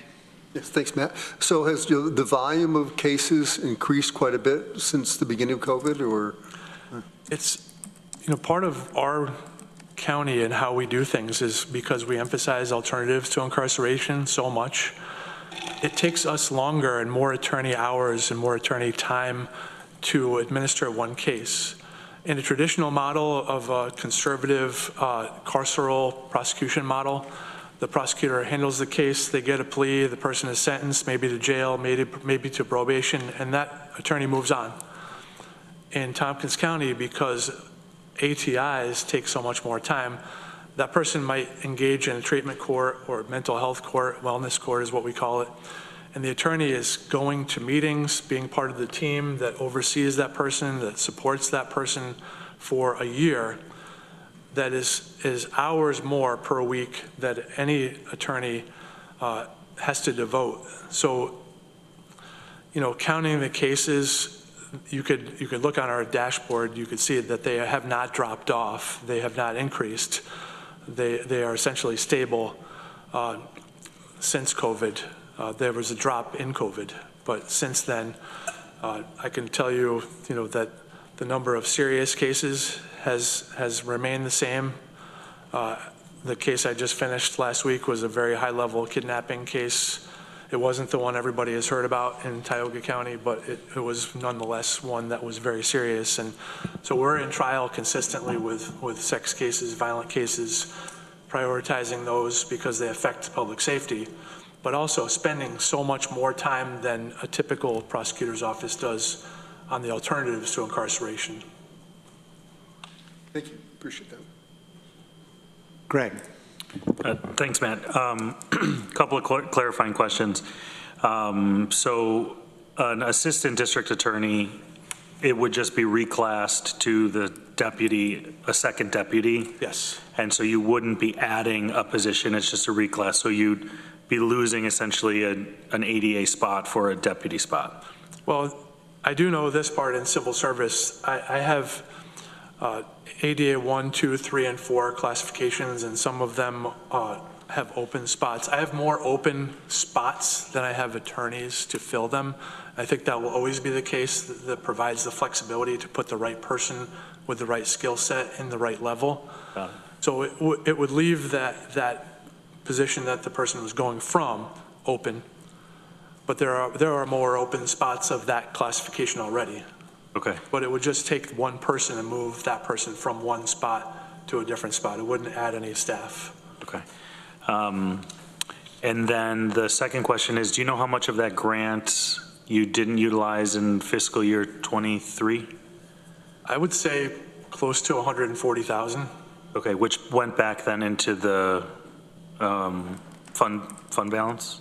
Speaker 10: Yes, thanks, Matt. So has the volume of cases increased quite a bit since the beginning of COVID, or?
Speaker 17: It's, part of our county and how we do things is because we emphasize alternatives to incarceration so much. It takes us longer and more attorney hours and more attorney time to administer one case. In a traditional model of a conservative carceral prosecution model, the prosecutor handles the case, they get a plea, the person is sentenced, maybe to jail, maybe to probation, and that attorney moves on. In Tompkins County, because ATIs take so much more time, that person might engage in a treatment court or mental health court, wellness court is what we call it, and the attorney is going to meetings, being part of the team that oversees that person, that supports that person for a year. That is hours more per week that any attorney has to devote. So, counting the cases, you could look on our dashboard, you could see that they have not dropped off, they have not increased. They are essentially stable since COVID. There was a drop in COVID, but since then, I can tell you, that the number of serious cases has remained the same. The case I just finished last week was a very high-level kidnapping case It wasn't the one everybody has heard about in Tioga County, but it was nonetheless one that was very serious. And so we're in trial consistently with sex cases, violent cases, prioritizing those because they affect public safety, but also spending so much more time than a typical prosecutor's office does on the alternatives to incarceration.
Speaker 10: Thank you, appreciate that.
Speaker 1: Greg.
Speaker 16: Thanks, Matt. Couple of clarifying questions. So an assistant district attorney, it would just be reclassed to the deputy, a second deputy?
Speaker 17: Yes.
Speaker 16: And so you wouldn't be adding a position, it's just a reclass. So you'd be losing essentially an ADA spot for a deputy spot?
Speaker 17: Well, I do know this part in civil service. I have ADA 1, 2, 3, and 4 classifications, and some of them have open spots. I have more open spots than I have attorneys to fill them. I think that will always be the case. That provides the flexibility to put the right person with the right skill set in the right level. So it would leave that position that the person was going from open, but there are more open spots of that classification already.
Speaker 16: Okay.
Speaker 17: But it would just take one person and move that person from one spot to a different spot. It wouldn't add any staff.
Speaker 16: Okay. And then the second question is, do you know how much of that grant you didn't utilize in fiscal year 23?
Speaker 17: I would say close to 140,000.
Speaker 16: Okay, which went back then into the fund balance?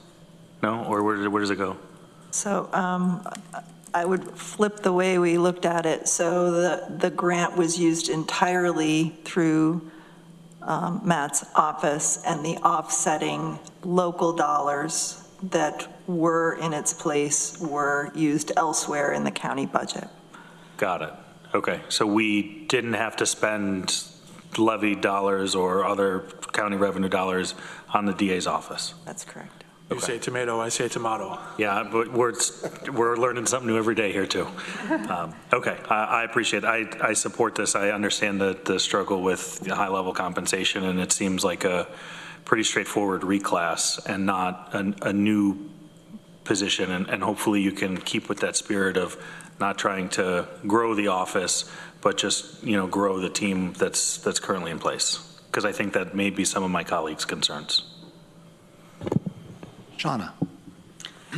Speaker 16: No, or where does it go?
Speaker 13: So I would flip the way we looked at it. So the grant was used entirely through Matt's office, and the offsetting local dollars that were in its place were used elsewhere in the county budget.
Speaker 16: Got it. Okay, so we didn't have to spend levy dollars or other county revenue dollars on the DA's office?
Speaker 13: That's correct.
Speaker 17: You say tomato, I say tomato.
Speaker 16: Yeah, but we're learning something new every day here too. Okay, I appreciate it. I support this. I understand the struggle with high-level compensation, and it seems like a pretty straightforward reclass and not a new position. And hopefully you can keep with that spirit of not trying to grow the office, but just grow the team that's currently in place. Because I think that may be some of my colleagues' concerns.
Speaker 1: Shauna.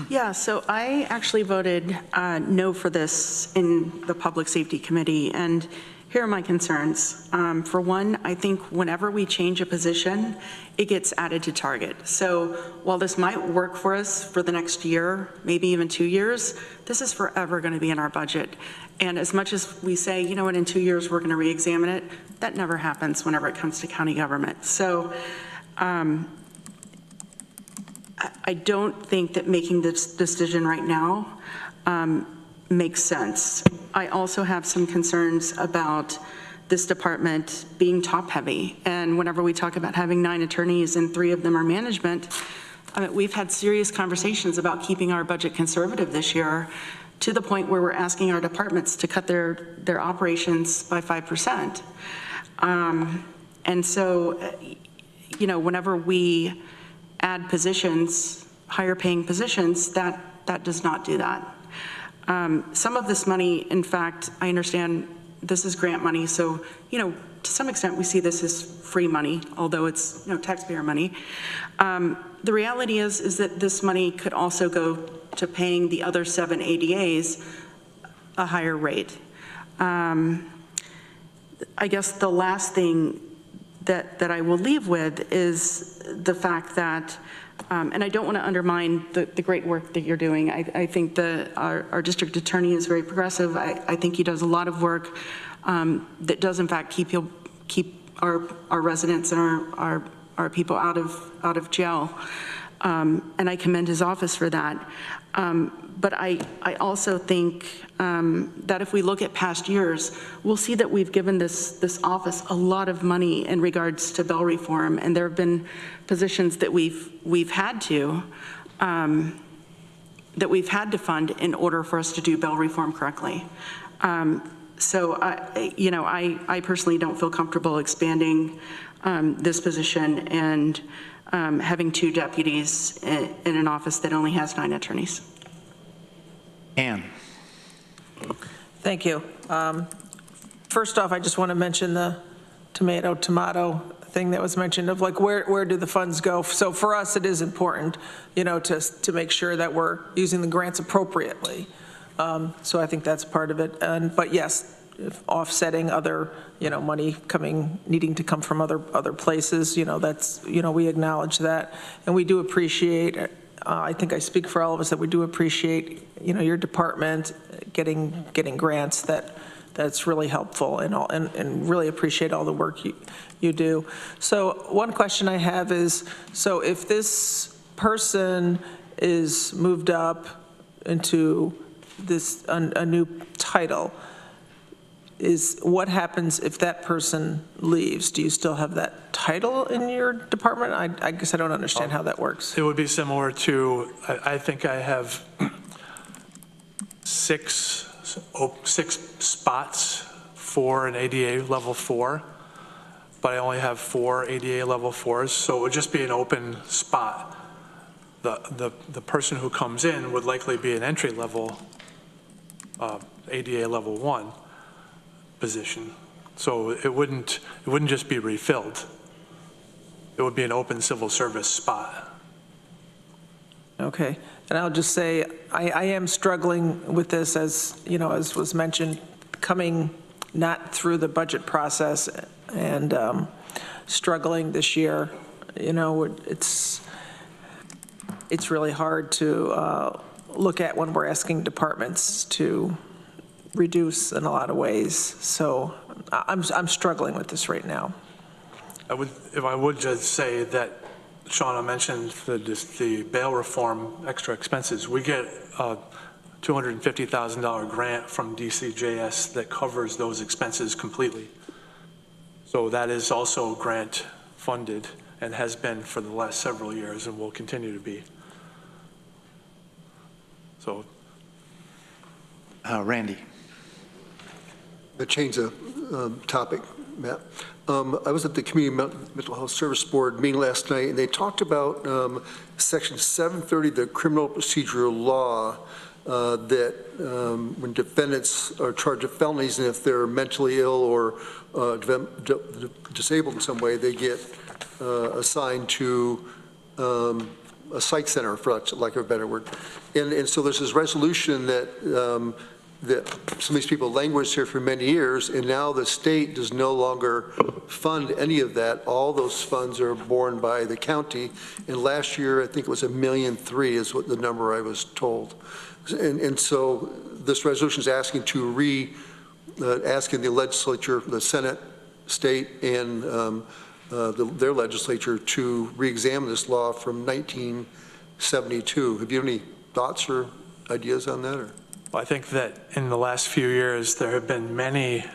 Speaker 5: Yeah, so I actually voted no for this in the Public Safety Committee, and here are my concerns. For one, I think whenever we change a position, it gets added to target. So while this might work for us for the next year, maybe even 2 years, this is forever going to be in our budget. And as much as we say, you know what, in 2 years we're going to re-examine it, that never happens whenever it comes to county government. So I don't think that making this decision right now makes sense. I also have some concerns about this department being top-heavy. And whenever we talk about having 9 attorneys and 3 of them are management, I mean, we've had serious conversations about keeping our budget conservative this year to the point where we're asking our departments to cut their operations by 5%. And so, whenever we add positions, higher paying positions, that does not do that. Some of this money, in fact, I understand this is grant money, so, to some extent we see this as free money, although it's, taxpayer money. The reality is that this money could also go to paying the other 7 ADAs a higher rate. I guess the last thing that I will leave with is the fact that, and I don't want to undermine the great work that you're doing. I think our district attorney is very progressive. I think he does a lot of work that does in fact keep our residents and our people out of jail. And I commend his office for that. But I also think that if we look at past years, we'll see that we've given this office a lot of money in regards to bail reform, and there have been positions that we've had to fund in order for us to do bail reform correctly. So I personally don't feel comfortable expanding this position, and having 2 deputies in an office that only has 9 attorneys.
Speaker 1: Ann.
Speaker 9: Thank you. First off, I just want to mention the tomato thing that was mentioned of like, where do the funds go? So for us, it is important, to make sure that we're using the grants appropriately. So I think that's part of it. But yes, if offsetting other, money needing to come from other places, that's, we acknowledge that. And we do appreciate, I think I speak for all of us, that we do appreciate, your department getting grants that's really helpful, and really appreciate all the work you do. So one question I have is, so if this person is moved up into this, a new title, what happens if that person leaves? Do you still have that title in your department? I guess I don't understand how that works.
Speaker 17: It would be similar to, I think I have six spots for an ADA level 4, but I only have 4 ADA level 4s, so it would just be an open spot. The person who comes in would likely be an entry level ADA level 1 position, so it wouldn't just be refilled. It would be an open civil service spot.
Speaker 9: Okay, and I'll just say, I am struggling with this, as was mentioned, coming not through the budget process and struggling this year. It's really hard to look at when we're asking departments to reduce in a lot of ways. So I'm struggling with this right now.
Speaker 17: If I would just say that Shauna mentioned the bail reform extra expenses. We get a $250,000 grant from DCJS that covers those expenses completely. So that is also grant funded and has been for the last several years and will continue to be. So.
Speaker 1: Randy.
Speaker 10: To change the topic, Matt. I was at the Community Mental Health Service Board meeting last night, and they talked about Section 730 of the Criminal Procedural Law, that when defendants are charged with felonies, and if they're mentally ill or disabled in some way, they get assigned to a psych center, for lack of a better word. And so there's this resolution that that some of these people languished here for many years, and now the state does no longer fund any of that. All those funds are borne by the county. And last year, I think it was $1.3 million is what the number I was told. And so this resolution is asking asking the legislature, the Senate, state, and their legislature to re-examine this law from 1972. Have you any thoughts or ideas on that? Or?
Speaker 17: I think that in the last few years, there have been many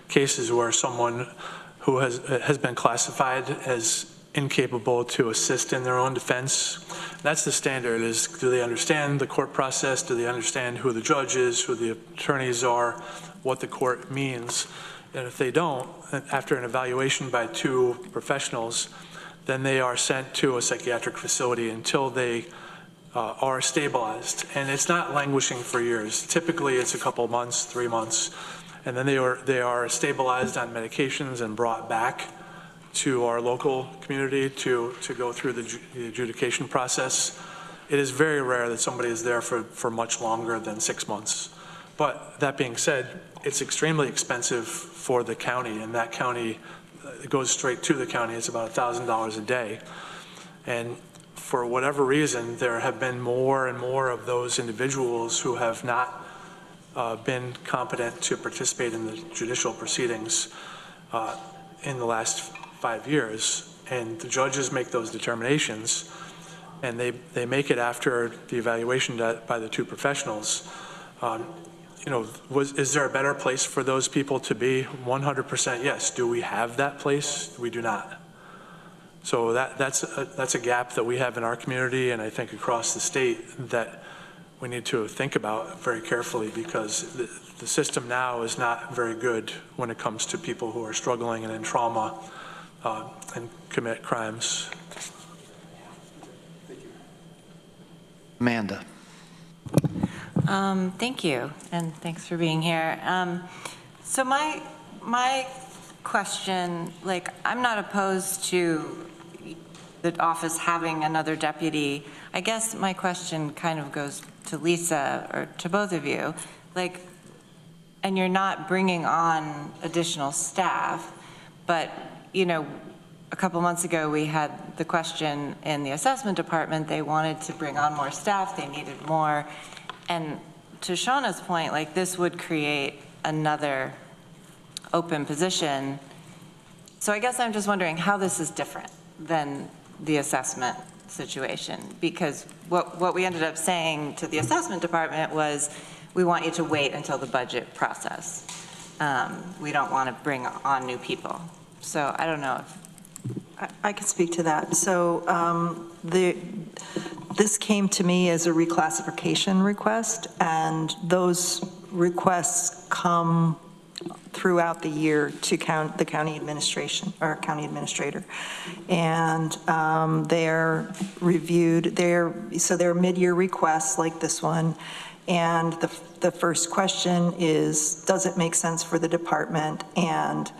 Speaker 17: cases where someone who has been classified as incapable to assist in their own defense. That's the standard, is do they understand the court process? Do they understand who the judge is, who the attorneys are, what the court means? And if they don't, after an evaluation by 2 professionals, then they are sent to a psychiatric facility until they are stabilized. And it's not languishing for years. Typically, it's a couple months, 3 months, and then they are stabilized on medications and brought back to our local community to go through the adjudication process. It is very rare that somebody is there for much longer than 6 months. But that being said, it's extremely expensive for the county, and that county, it goes straight to the county. It's about $1,000 a day. And for whatever reason, there have been more and more of those individuals who have not been competent to participate in the judicial proceedings in the last 5 years. And the judges make those determinations, and they make it after the evaluation by the 2 professionals. Is there a better place for those people to be? 100% yes. Do we have that place? We do not. So that's a gap that we have in our community, and I think across the state, that we need to think about very carefully, because the system now is not very good when it comes to people who are struggling and in trauma and commit crimes.
Speaker 1: Amanda.
Speaker 18: Thank you, and thanks for being here. So my question, like, I'm not opposed to the office having another deputy. I guess my question kind of goes to Lisa, or to both of you, like, and you're not bringing on additional staff, but, you know, a couple months ago, we had the question in the assessment department, they wanted to bring on more staff, they needed more. And to Shauna's point, like, this would create another open position. So I guess I'm just wondering how this is different than the assessment situation, because what we ended up saying to the assessment department was, we want you to wait until the budget process. We don't want to bring on new people. So I don't know if
Speaker 13: I could speak to that. So this came to me as a reclassification request, and those requests come throughout the year to the county administration or county administrator, and they're reviewed. So they're mid-year requests like this one, and the first question is, does it make sense for the department, and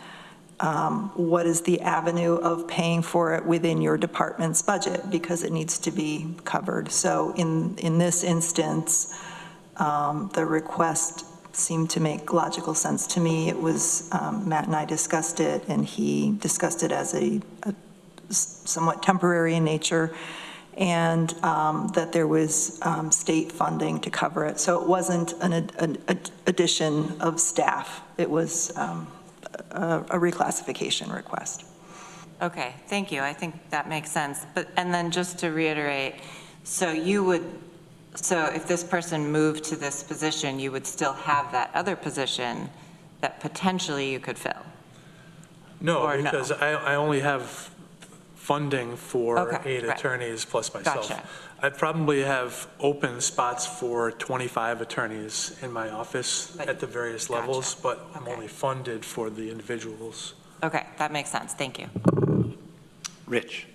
Speaker 13: what is the avenue of paying for it within your department's budget, because it needs to be covered. So in this instance, the request seemed to make logical sense to me. It was, Matt and I discussed it, and he discussed it as a somewhat temporary in nature, and that there was state funding to cover it. So it wasn't an addition of staff. It was a reclassification request.
Speaker 18: Okay, thank you. I think that makes sense. And then just to reiterate, so if this person moved to this position, you would still have that other position that potentially you could fill?
Speaker 17: No, because I only have funding for 8 attorneys plus myself.
Speaker 18: Gotcha.
Speaker 17: I'd probably have open spots for 25 attorneys in my office at the various levels, but I'm only funded for the individuals.
Speaker 18: Okay, that makes sense. Thank you.
Speaker 1: Rich.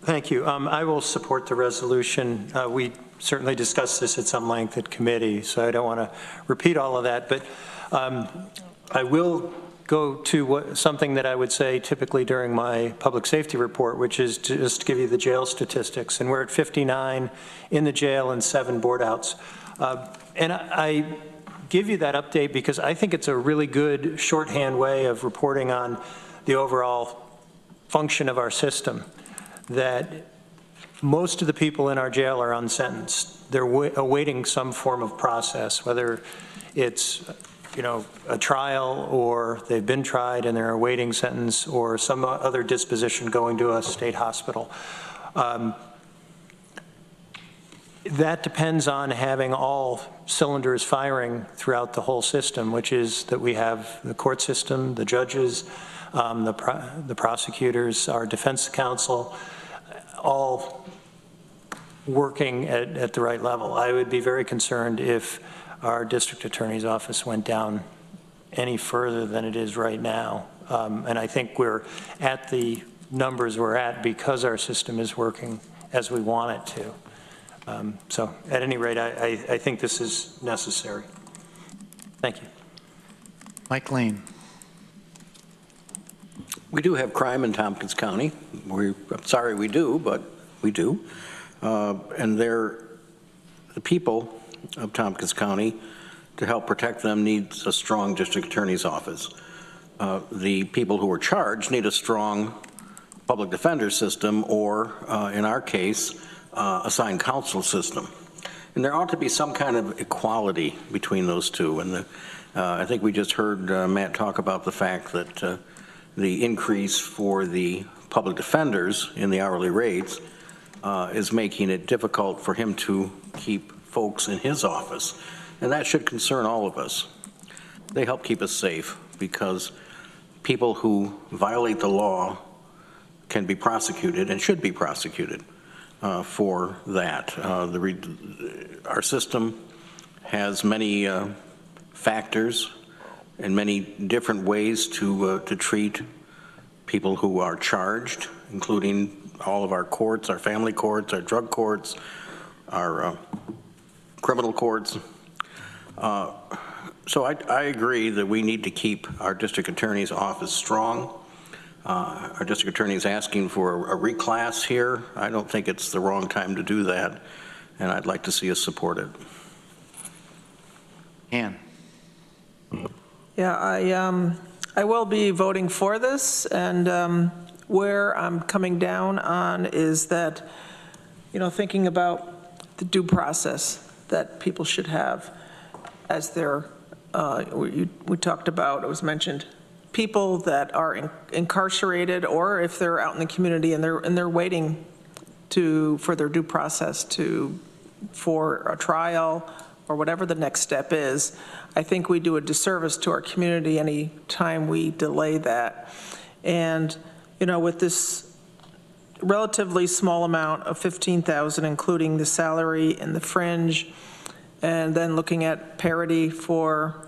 Speaker 12: Thank you. I will support the resolution. We certainly discussed this at some length at committee, so I don't want to repeat all of that, but I will go to something that I would say typically during my public safety report, which is to just give you the jail statistics. And we're at 59 in the jail and 7 board outs. And I give you that update because I think it's a really good shorthand way of reporting on the overall function of our system, that most of the people in our jail are unsentenced. They're awaiting some form of process, whether it's a trial, or they've been tried and they're awaiting sentence, or some other disposition going to a state hospital. That depends on having all cylinders firing throughout the whole system, which is that we have the court system, the judges, the prosecutors, our defense counsel, all working at the right level. I would be very concerned if our district attorney's office went down any further than it is right now. And I think we're at the numbers we're at because our system is working as we want it to. So at any rate, I think this is necessary. Thank you.
Speaker 1: Mike Lane.
Speaker 11: We do have crime in Tompkins County. I'm sorry we do, but we do. And the people of Tompkins County, to help protect them, needs a strong district attorney's office. The people who are charged need a strong public defender system, or in our case, assigned counsel system. And there ought to be some kind of equality between those two. And I think we just heard Matt talk about the fact that the increase for the public defenders in the hourly rates is making it difficult for him to keep folks in his office. And that should concern all of us. They help keep us safe, because people who violate the law can be prosecuted and should be prosecuted for that. Our system has many factors and many different ways to treat people who are charged, including all of our courts, our family courts, our drug courts, our criminal courts. So I agree that we need to keep our district attorney's office strong. Our district attorney is asking for a reclass here. I don't think it's the wrong time to do that, and I'd like to see us support it.
Speaker 1: Ann.
Speaker 9: Yeah, I will be voting for this, and where I'm coming down on is that, thinking about the due process that people should have as their, we talked about, it was mentioned, people that are incarcerated, or if they're out in the community and they're waiting for their due process for a trial or whatever the next step is. I think we do a disservice to our community any time we delay that. And, with this relatively small amount of $15,000, including the salary and the fringe, and then looking at parity for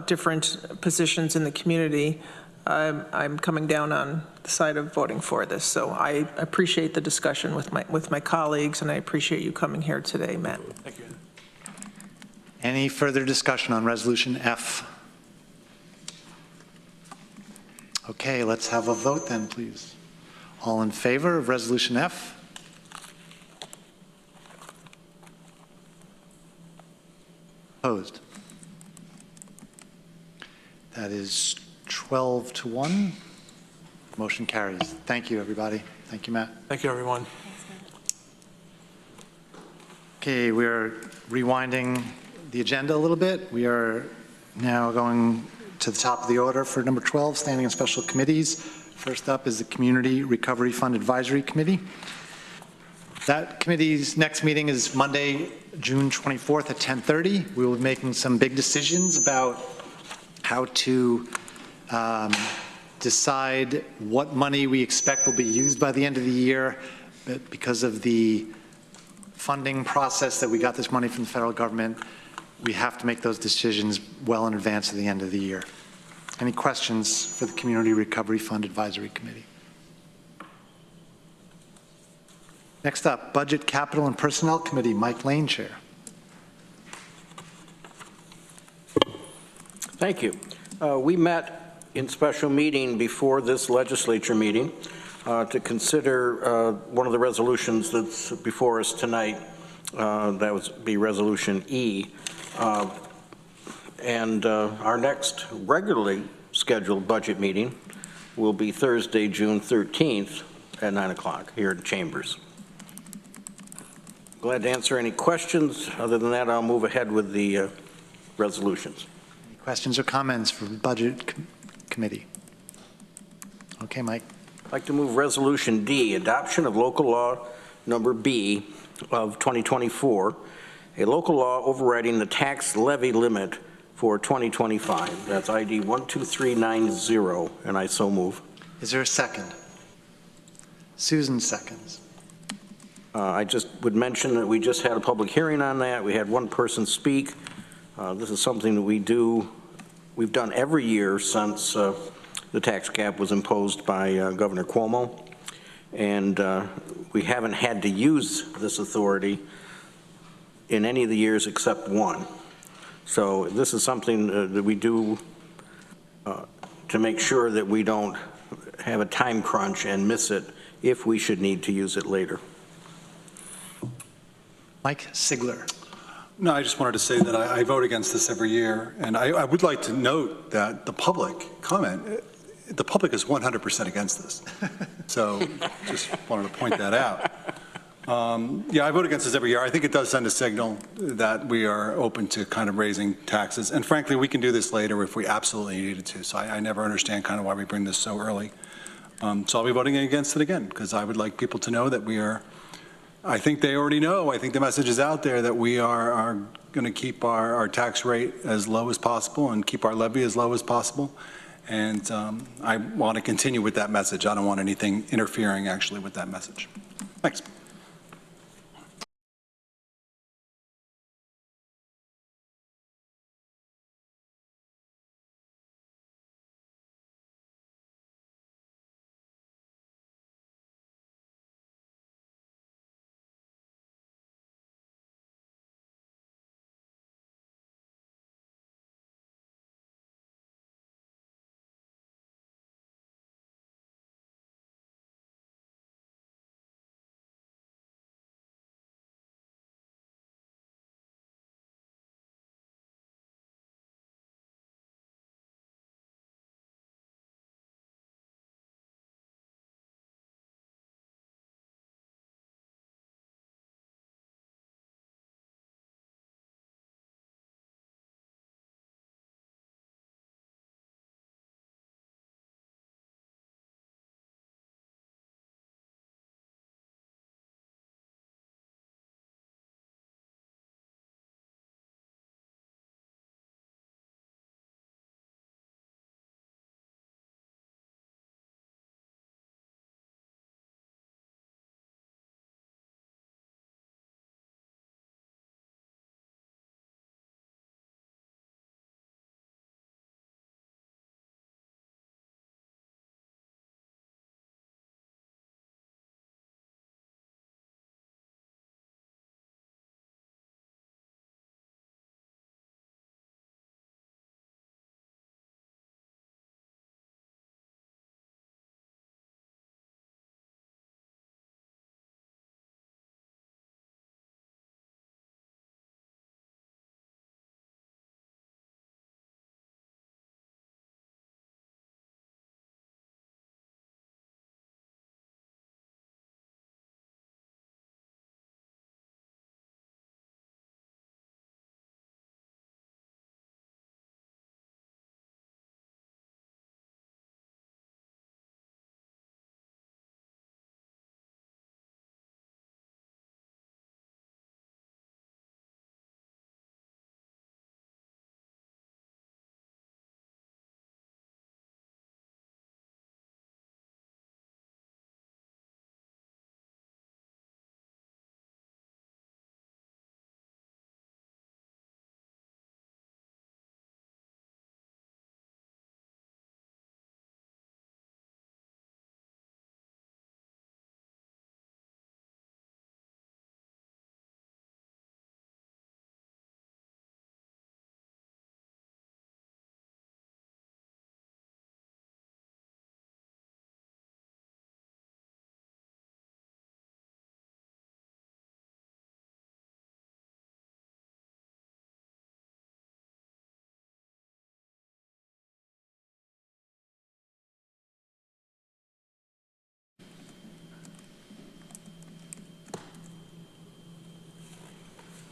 Speaker 9: different positions in the community, I'm coming down on the side of voting for this. So I appreciate the discussion with my colleagues, and I appreciate you coming here today, Matt.
Speaker 17: Thank you.
Speaker 1: Any further discussion on Resolution F? Okay, let's have a vote then, please. All in favor of Resolution F? Opposed? That is 12-1. Motion carries. Thank you, everybody. Thank you, Matt.
Speaker 17: Thank you, everyone.
Speaker 1: Okay, we're rewinding the agenda a little bit. We are now going to the top of the order for number 12, standing and special committees. First up is the Community Recovery Fund Advisory Committee. That committee's next meeting is Monday, June 24th at 10:30. We will be making some big decisions about how to decide what money we expect will be used by the end of the year. But because of the funding process that we got this money from the federal government, we have to make those decisions well in advance of the end of the year. Any questions for the Community Recovery Fund Advisory Committee? Next up, Budget, Capital, and Personnel Committee, Mike Lane, Chair.
Speaker 11: Thank you. We met in special meeting before this legislature meeting to consider one of the resolutions that's before us tonight. That would be Resolution E. Our next regularly scheduled budget meeting will be Thursday, June 13th at 9 o'clock here in Chambers. Glad to answer any questions. Other than that, I'll move ahead with the resolutions.
Speaker 1: Any questions or comments for the Budget Committee? Okay, Mike.
Speaker 11: I'd like to move Resolution D, adoption of local law number B of 2024, a local law overriding the tax levy limit for 2025. That's ID 12390, and I so move.
Speaker 1: Is there a second? Susan seconds.
Speaker 11: I just would mention that we just had a public hearing on that. We had one person speak. This is something that we've done every year since the tax cap was imposed by Governor Cuomo. And we haven't had to use this authority in any of the years except one. So this is something that we do to make sure that we don't have a time crunch and miss it if we should need to use it later.
Speaker 1: Mike Sigler.
Speaker 8: No, I just wanted to say that I vote against this every year, and I would like to note that the public the public is 100% against this. So just wanted to point that out. Yeah, I vote against this every year. I think it does send a signal that we are open to kind of raising taxes. And frankly, we can do this later if we absolutely needed to. So I never understand kind of why we bring this so early. So I'll be voting against it again, because I would like people to know that we are, I think they already know, I think the message is out there that we are going to keep our tax rate as low as possible and keep our levy as low as possible. And I want to continue with that message. I don't want anything interfering actually with that message. Thanks.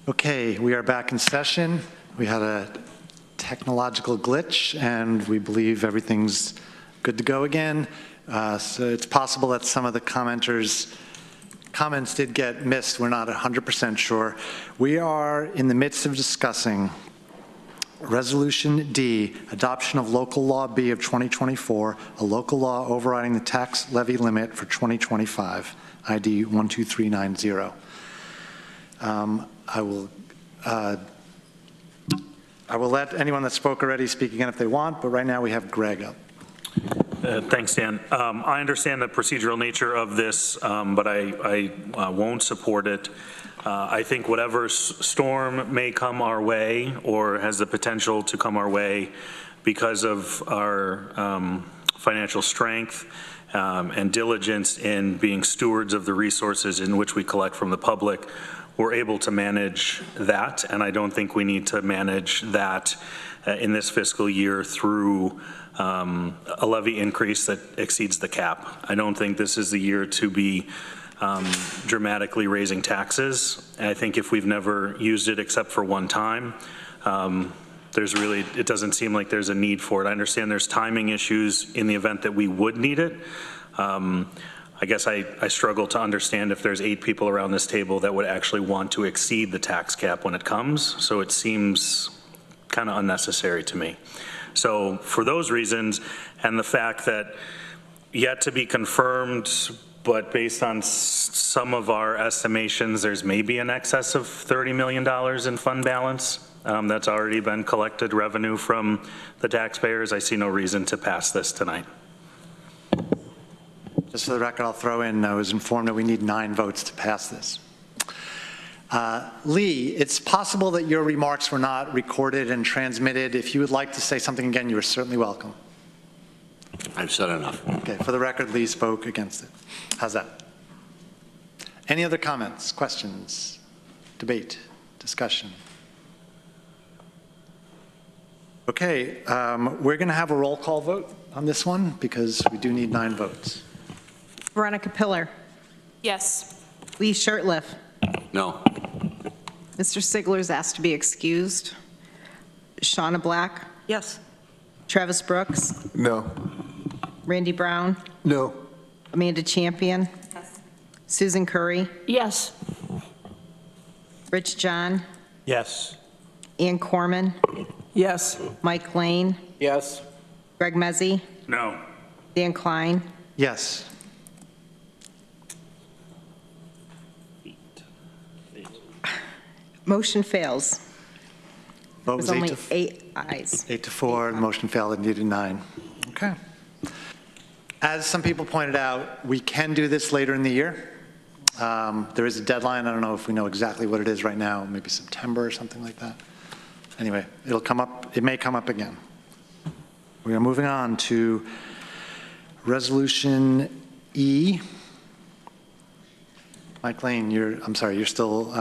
Speaker 1: Okay, we are back in session. We had a technological glitch, and we believe everything's good to go again. So it's possible that some of the commenters' comments did get missed. We're not 100% sure. We are in the midst of discussing Resolution D, adoption of local law B of 2024, a local law overriding the tax levy limit for 2025, ID 12390. I will let anyone that spoke already speak again if they want, but right now we have Greg up.
Speaker 16: Thanks, Dan. I understand the procedural nature of this, but I won't support it. I think whatever storm may come our way or has the potential to come our way because of our financial strength and diligence in being stewards of the resources in which we collect from the public, we're able to manage that. And I don't think we need to manage that in this fiscal year through a levy increase that exceeds the cap. I don't think this is the year to be dramatically raising taxes. And I think if we've never used it except for one time, it doesn't seem like there's a need for it. I understand there's timing issues in the event that we would need it. I guess I struggle to understand if there's 8 people around this table that would actually want to exceed the tax cap when it comes. So it seems kind of unnecessary to me. So for those reasons, and the fact that yet to be confirmed, but based on some of our estimations, there's maybe an excess of $30 million in fund balance that's already been collected revenue from the taxpayers. I see no reason to pass this tonight.
Speaker 1: Just for the record, I'll throw in, I was informed that we need 9 votes to pass this. Lee, it's possible that your remarks were not recorded and transmitted. If you would like to say something again, you are certainly welcome.
Speaker 11: I've said enough.
Speaker 1: Okay, for the record, Lee spoke against it. How's that? Any other comments, questions, debate, discussion? Okay, we're going to have a roll call vote on this one because we do need 9 votes.
Speaker 3: Veronica Pillar.
Speaker 4: Yes.
Speaker 3: Lee Shirtliff.
Speaker 11: No.
Speaker 3: Mr. Sigler's asked to be excused. Shauna Black.
Speaker 5: Yes.
Speaker 3: Travis Brooks.
Speaker 10: No.
Speaker 3: Randy Brown.
Speaker 10: No.
Speaker 3: Amanda Champion.
Speaker 15: Yes.
Speaker 3: Susan Curry.
Speaker 4: Yes.
Speaker 3: Rich John.
Speaker 12: Yes.
Speaker 3: Ann Corman.
Speaker 9: Yes.
Speaker 3: Mike Lane.
Speaker 11: Yes.
Speaker 3: Greg Mezzi.
Speaker 16: No.
Speaker 3: Dan Klein.
Speaker 1: Yes.
Speaker 3: Motion fails.
Speaker 1: Vote was
Speaker 3: There's only
Speaker 1: 8 to
Speaker 3: 8 ayes.
Speaker 1: 8 to 4, the motion failed, it needed 9. Okay. As some people pointed out, we can do this later in the year. There is a deadline. I don't know if we know exactly what it is right now, maybe September or something like that. Anyway, it'll come up, it may come up again. We are moving on to Resolution E. Mike Lane, I'm sorry, you're still,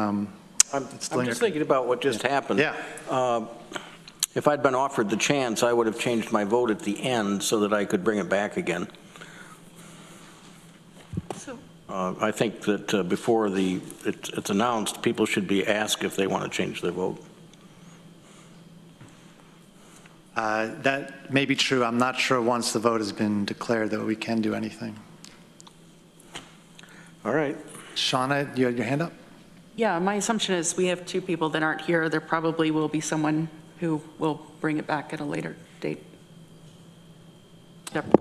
Speaker 11: I'm just thinking about what just happened.
Speaker 1: Yeah.
Speaker 11: If I'd been offered the chance, I would have changed my vote at the end so that I could bring it back again. I think that before it's announced, people should be asked if they want to change their vote.
Speaker 1: That may be true. I'm not sure once the vote has been declared that we can do anything.
Speaker 11: All right.
Speaker 1: Shauna, you had your hand up?
Speaker 5: Yeah, my assumption is we have 2 people that aren't here. There probably will be someone who will bring it back at a later date.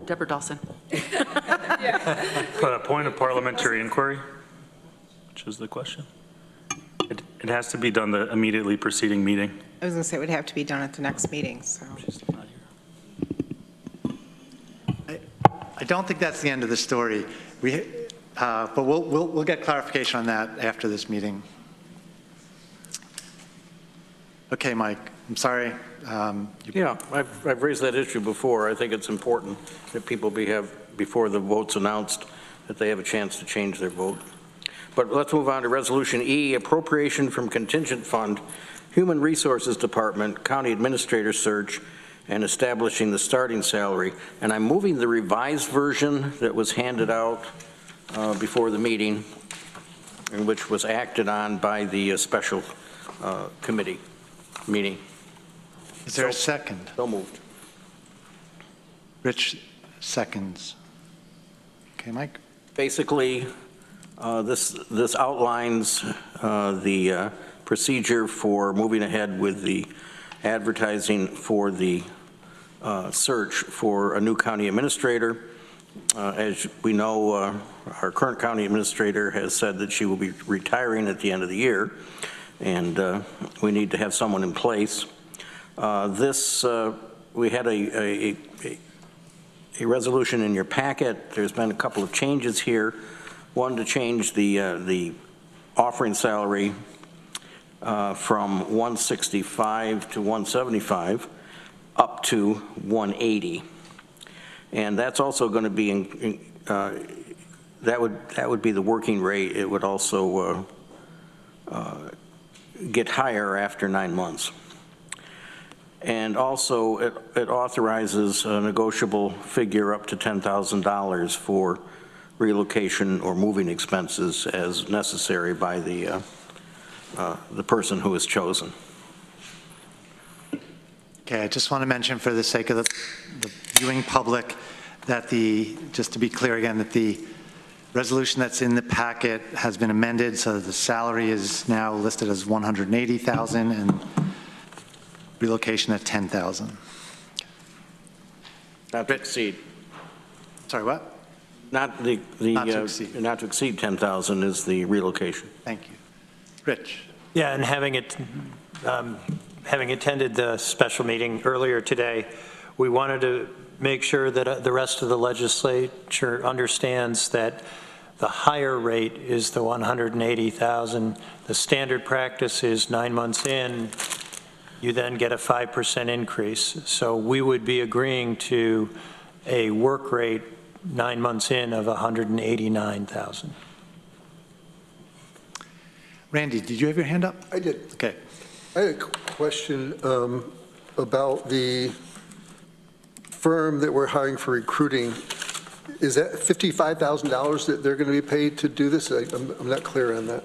Speaker 5: Deborah Dawson.
Speaker 16: Point of parliamentary inquiry, which is the question. It has to be done the immediately preceding meeting.
Speaker 3: I was going to say it would have to be done at the next meeting, so.
Speaker 1: I don't think that's the end of the story. But we'll get clarification on that after this meeting. Okay, Mike, I'm sorry.
Speaker 11: Yeah, I've raised that issue before. I think it's important that people before the vote's announced, that they have a chance to change their vote. But let's move on to Resolution E, appropriation from contingent fund, Human Resources Department, County Administrator Search, and establishing the starting salary. And I'm moving the revised version that was handed out before the meeting, and which was acted on by the special committee meeting.
Speaker 1: Is there a second?
Speaker 11: So moved.
Speaker 1: Rich seconds. Okay, Mike?
Speaker 11: Basically, this outlines the procedure for moving ahead with the advertising for the search for a new county administrator. As we know, our current county administrator has said that she will be retiring at the end of the year, and we need to have someone in place. We had a resolution in your packet. There's been a couple of changes here. One, to change the offering salary from $165 to $175 up to $180. And that's also going to be, that would be the working rate. It would also get higher after 9 months. And also, it authorizes a negotiable figure up to $10,000 for relocation or moving expenses as necessary by the person who is chosen.
Speaker 1: Okay, I just want to mention for the sake of the viewing public that just to be clear again, that the resolution that's in the packet has been amended, so the salary is now listed as $180,000 and relocation at $10,000.
Speaker 11: Not to exceed.
Speaker 1: Sorry, what?
Speaker 11: Not to exceed 10,000 is the relocation.
Speaker 1: Thank you. Rich?
Speaker 12: Yeah, and having attended the special meeting earlier today, we wanted to make sure that the rest of the legislature understands that the higher rate is the $180,000. The standard practice is 9 months in, you then get a 5% increase. So we would be agreeing to a work rate 9 months in of $189,000.
Speaker 1: Randy, did you have your hand up?
Speaker 10: I did.
Speaker 1: Okay.
Speaker 10: I had a question about the firm that we're hiring for recruiting. Is that $55,000 that they're going to be paid to do this? I'm not clear on that.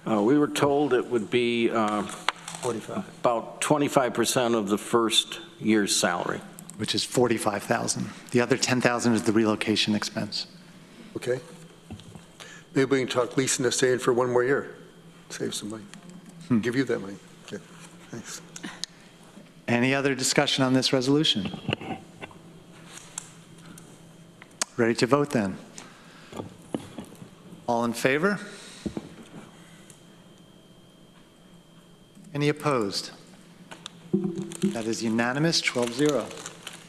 Speaker 11: We were told it would be about 25% of the first year's salary.
Speaker 1: Which is $45,000. The other $10,000 is the relocation expense.
Speaker 10: Okay. Maybe we can talk Lisa into staying for 1 more year. Save some money. Give you that money. Okay. Thanks.
Speaker 1: Any other discussion on this resolution? Ready to vote then? All in favor? Any opposed? That is unanimous, 12-0.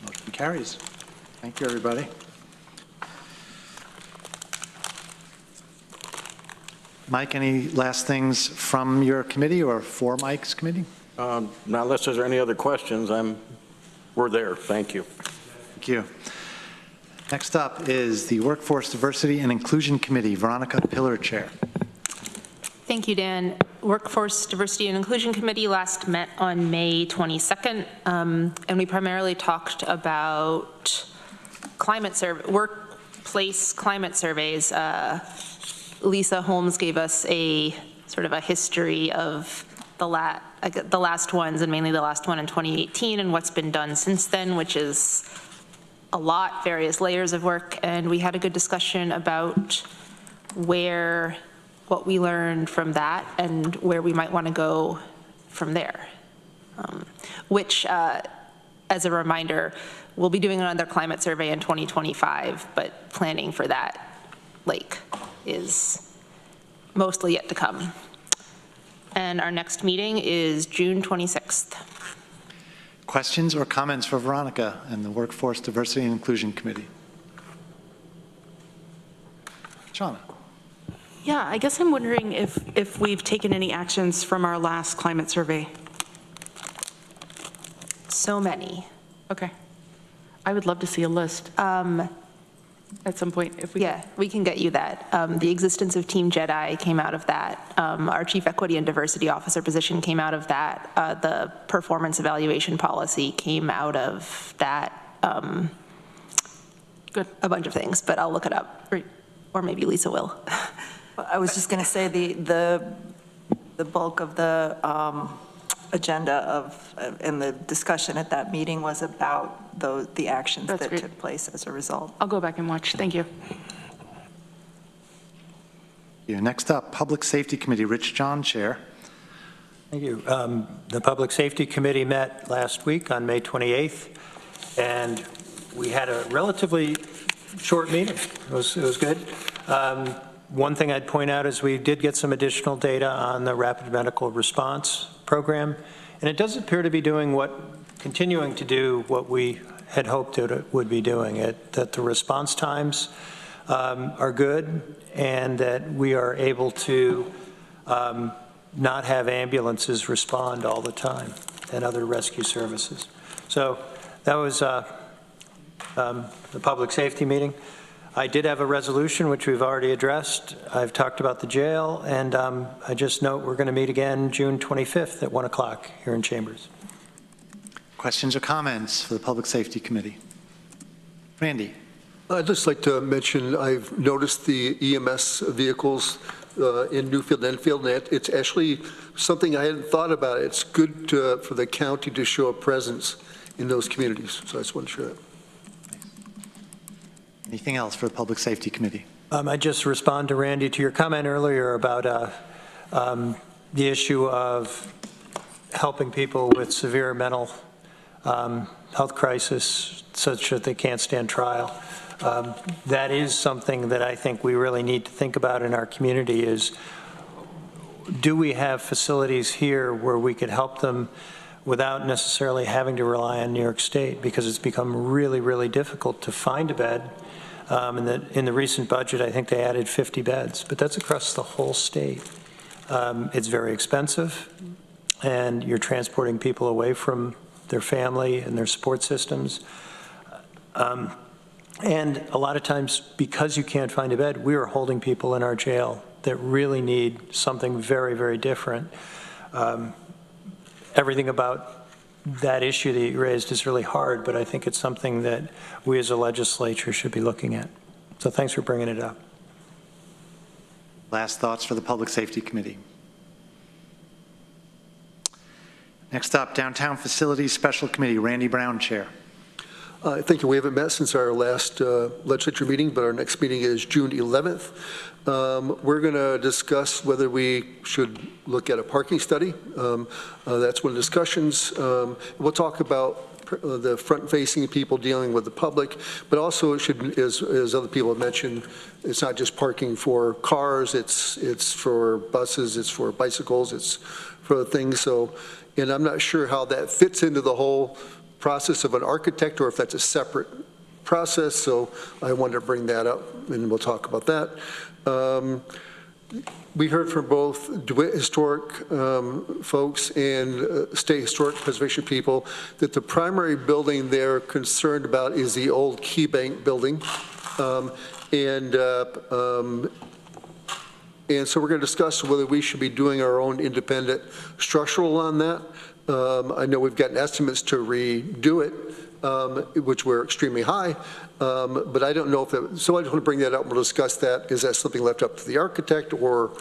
Speaker 1: Motion carries. Thank you, everybody. Mike, any last things from your committee or for Mike's committee?
Speaker 11: Not unless there's any other questions, we're there. Thank you.
Speaker 1: Thank you. Next up is the Workforce Diversity and Inclusion Committee. Veronica Pillar, Chair.
Speaker 4: Thank you, Dan. Workforce Diversity and Inclusion Committee last met on May 22nd, and we primarily talked about workplace climate surveys. Lisa Holmes gave us a sort of a history of the last ones, and mainly the last one in 2018, and what's been done since then, which is a lot, various layers of work, and we had a good discussion about what we learned from that and where we might want to go from there, which, as a reminder, we'll be doing another climate survey in 2025, but planning for that, is mostly yet to come. And our next meeting is June 26th.
Speaker 1: Questions or comments for Veronica and the Workforce Diversity and Inclusion Committee? Shauna.
Speaker 5: Yeah, I guess I'm wondering if we've taken any actions from our last climate survey.
Speaker 4: So many.
Speaker 5: Okay. I would love to see a list at some point if we
Speaker 4: Yeah, we can get you that. The existence of Team Jedi came out of that. Our Chief Equity and Diversity Officer position came out of that. The performance evaluation policy came out of that. Good. A bunch of things, but I'll look it up. Or maybe Lisa will.
Speaker 13: I was just going to say the the bulk of the agenda and the discussion at that meeting was about the actions
Speaker 19: That's
Speaker 13: that
Speaker 19: great.
Speaker 13: took place as a result.
Speaker 19: I'll go back and watch. Thank you.
Speaker 1: Next up, Public Safety Committee, Rich John, Chair.
Speaker 12: Thank you. The Public Safety Committee met last week on May 28th, and we had a relatively short meeting. It was good. One thing I'd point out is we did get some additional data on the Rapid Medical Response Program, and it does appear to be continuing to do what we had hoped it would be doing, that the response times are good, and that we are able to not have ambulances respond all the time and other rescue services. So that was the public safety meeting. I did have a resolution, which we've already addressed. I've talked about the jail, and I just note we're going to meet again June 25th at 1 o'clock here in Chambers.
Speaker 1: Questions or comments for the Public Safety Committee? Randy.
Speaker 10: I'd just like to mention I've noticed the EMS vehicles in Newfield and Enfield, and it's actually something I hadn't thought about. It's good for the county to show a presence in those communities, so I just want to share that.
Speaker 1: Anything else for the Public Safety Committee?
Speaker 12: I just respond to Randy to your comment earlier about the issue of helping people with severe mental health crisis such that they can't stand trial. That is something that I think we really need to think about in our community is, do we have facilities here where we could help them without necessarily having to rely on New York State, because it's become really, really difficult to find a bed. In the recent budget, I think they added 50 beds, but that's across the whole state. It's very expensive, and you're transporting people away from their family and their support systems. And a lot of times, because you can't find a bed, we are holding people in our jail that really need something very, very different. Everything about that issue that you raised is really hard, but I think it's something that we as a legislature should be looking at. So thanks for bringing it up.
Speaker 1: Last thoughts for the Public Safety Committee. Next up, Downtown Facilities Special Committee, Randy Brown, Chair.
Speaker 10: Thank you. We haven't met since our last legislature meeting, but our next meeting is June 11th. We're going to discuss whether we should look at a parking study. That's one of the discussions. We'll talk about the front-facing people dealing with the public, but also it should, as other people have mentioned, it's not just parking for cars, it's for buses, it's for bicycles, it's for things. So, and I'm not sure how that fits into the whole process of an architect, or if that's a separate process, so I wanted to bring that up, and we'll talk about that. We heard from both DeWitt Historic folks and State Historic Preservation people that the primary building they're concerned about is the old Key Bank building, and so we're going to discuss whether we should be doing our own independent structural on that. I know we've gotten estimates to redo it, which were extremely high, but I don't know if it, so I just want to bring that up and we'll discuss that. Is that something left up to the architect, or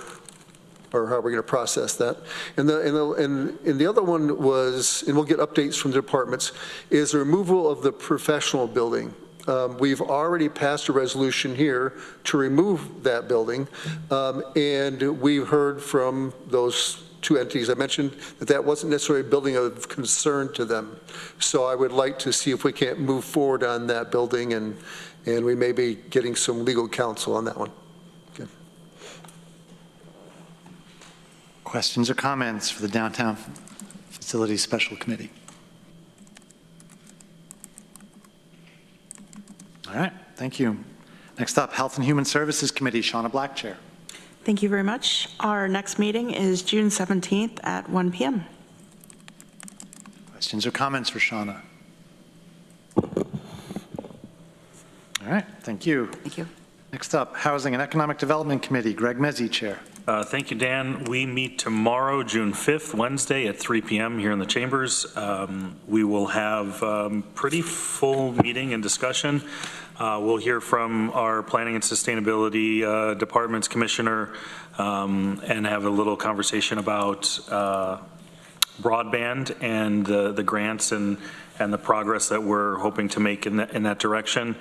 Speaker 10: how are we going to process that? And the other one was, and we'll get updates from the departments, is the removal of the professional building. We've already passed a resolution here to remove that building, and we've heard from those two entities I mentioned that wasn't necessarily a building of concern to them. So I would like to see if we can't move forward on that building, and we may be getting some legal counsel on that one. Okay.
Speaker 1: Questions or comments for the Downtown Facilities Special Committee? All right, thank you. Next up, Health and Human Services Committee, Shauna Black, Chair.
Speaker 5: Thank you very much. Our next meeting is June 17th at 1 p.m.
Speaker 1: Questions or comments for Shauna? All right, thank you.
Speaker 5: Thank you.
Speaker 1: Next up, Housing and Economic Development Committee, Greg Mezzi, Chair.
Speaker 16: Thank you, Dan. We meet tomorrow, June 5th, Wednesday at 3 p.m. here in the chambers. We will have pretty full meeting and discussion. We'll hear from our Planning and Sustainability Department's Commissioner and have a little conversation about broadband and the grants and the progress that we're hoping to make in that direction.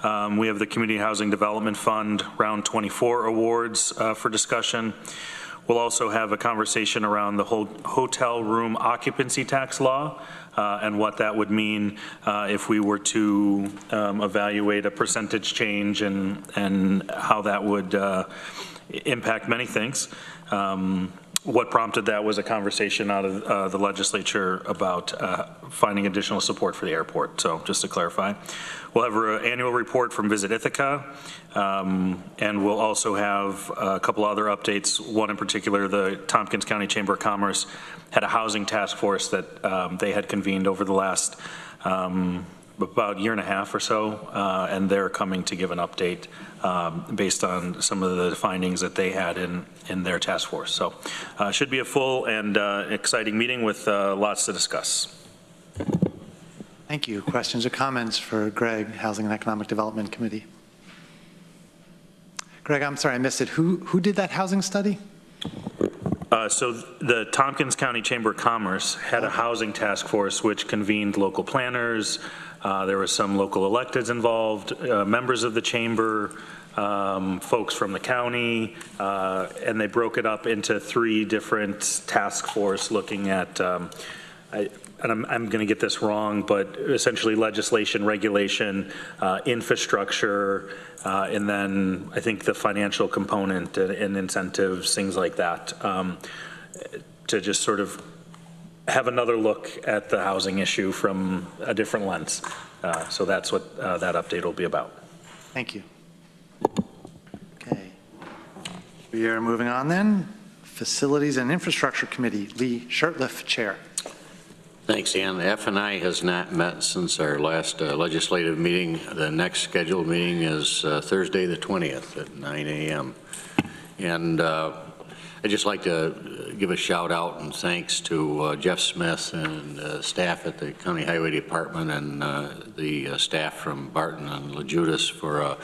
Speaker 16: We have the Community Housing Development Fund Round 24 awards for discussion. We'll also have a conversation around the whole hotel room occupancy tax law and what that would mean if we were to evaluate a percentage change and how that would impact many things. What prompted that was a conversation out of the legislature about finding additional support for the airport. So just to clarify, we'll have an annual report from Visit Ithaca, and we'll also have a couple other updates. One in particular, the Tompkins County Chamber of Commerce had a housing task force that they had convened over the last about year and a half or so, and they're coming to give an update based on some of the findings that they had in their task force. So should be a full and exciting meeting with lots to discuss.
Speaker 1: Thank you. Questions or comments for Greg, Housing and Economic Development Committee? Greg, I'm sorry, I missed it. Who did that housing study?
Speaker 16: So the Tompkins County Chamber of Commerce had a housing task force which convened local planners. There were some local electeds involved, members of the chamber, folks from the county, and they broke it up into 3 different task force looking at, and I'm going to get this wrong, but essentially legislation, regulation, infrastructure, and then I think the financial component and incentives, things like that, to just sort of have another look at the housing issue from a different lens. So that's what that update will be about.
Speaker 1: Thank you. Okay. We are moving on then. Facilities and Infrastructure Committee, Lee Shurtleff, Chair.
Speaker 11: Thanks, Ann. F&I has not met since our last legislative meeting. The next scheduled meeting is Thursday the 20th at 9 a.m. And I'd just like to give a shout out and thanks to Jeff Smith and staff at the County Highway Department and the staff from Barton and LaJudas for a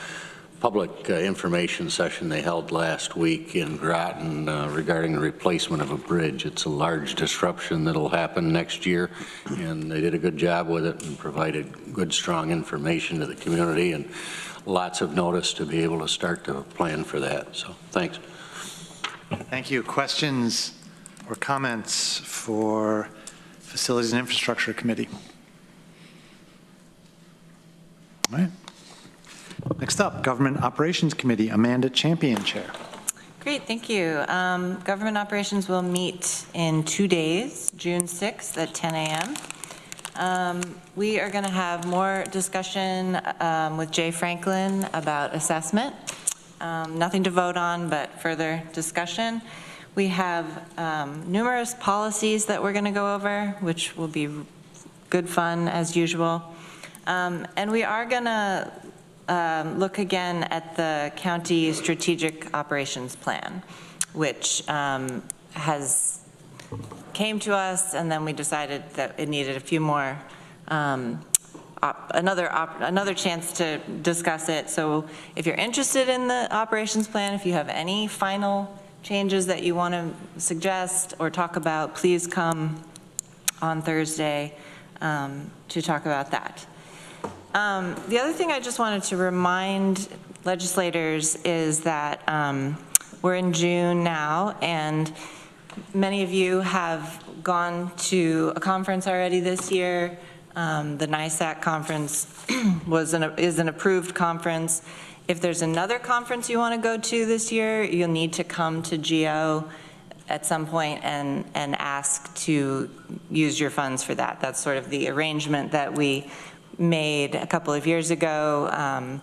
Speaker 11: public information session they held last week in Groton regarding the replacement of a bridge. It's a large disruption that'll happen next year, and they did a good job with it and provided good, strong information to the community and lots of notice to be able to start to plan for that. So thanks.
Speaker 1: Thank you. Questions or comments for Facilities and Infrastructure Committee? All right. Next up, Government Operations Committee, Amanda Champion, Chair.
Speaker 18: Great, thank you. Government Operations will meet in 2 days, June 6th at 10 a.m. We are going to have more discussion with Jay Franklin about assessment. Nothing to vote on, but further discussion. We have numerous policies that we're going to go over, which will be good fun as usual. And we are going to look again at the county strategic operations plan, which came to us, and then we decided that it needed a few more, another chance to discuss it. So if you're interested in the operations plan, if you have any final changes that you want to suggest or talk about, please come on Thursday to talk about that. The other thing I just wanted to remind legislators is that we're in June now, and many of you have gone to a conference already this year. The NISAC conference is an approved conference. If there's another conference you want to go to this year, you'll need to come to GO at some point and ask to use your funds for that. That's sort of the arrangement that we made a couple of years ago,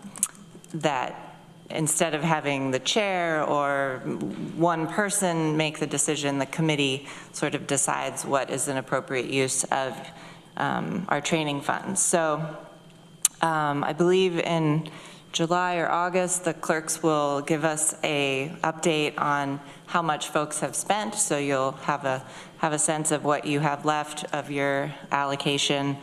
Speaker 18: that instead of having the chair or one person make the decision, the committee sort of decides what is an appropriate use of our training funds. So I believe in July or August, the clerks will give us a update on how much folks have spent, so you'll have a sense of what you have left of your allocation.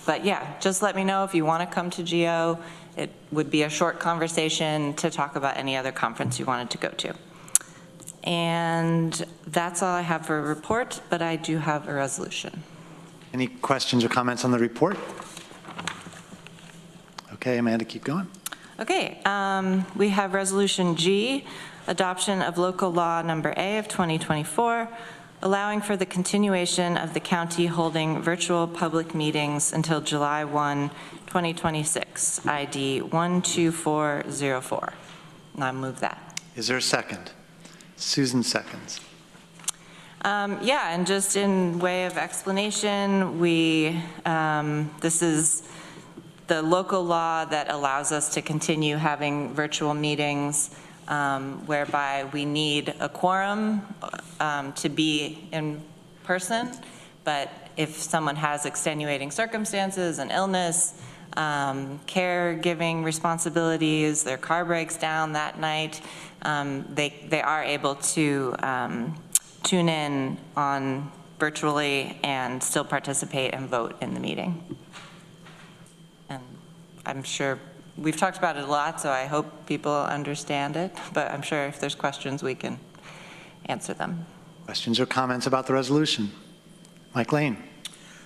Speaker 18: But yeah, just let me know if you want to come to GO It would be a short conversation to talk about any other conference you wanted to go to. And that's all I have for a report, but I do have a resolution.
Speaker 1: Any questions or comments on the report? Okay, Amanda, keep going.
Speaker 18: Okay, we have Resolution G, adoption of local law number A of 2024, allowing for the continuation of the county holding virtual public meetings until July 1, 2026, ID 12404. And I move that.
Speaker 1: Is there a second? Susan seconds.
Speaker 18: Yeah, and just in way of explanation, this is the local law that allows us to continue having virtual meetings whereby we need a quorum to be in person, but if someone has extenuating circumstances, an illness, caregiving responsibilities, their car breaks down that night, they are able to tune in on virtually and still participate and vote in the meeting. And I'm sure we've talked about it a lot, so I hope people understand it, but I'm sure if there's questions, we can answer them.
Speaker 1: Questions or comments about the resolution? Mike Lane.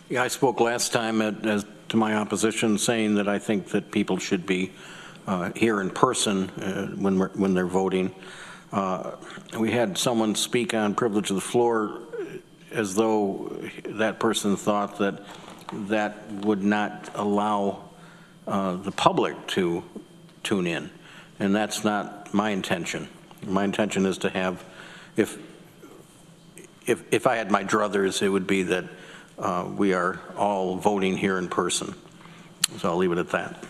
Speaker 11: Yeah, I spoke last time as to my opposition, saying that I think that people should be here in person when they're voting. We had someone speak on privilege of the floor as though that person thought that that would not allow the public to tune in, and that's not my intention. My intention is to have, if I had my druthers, it would be that we are all voting here in person. So I'll leave it at that.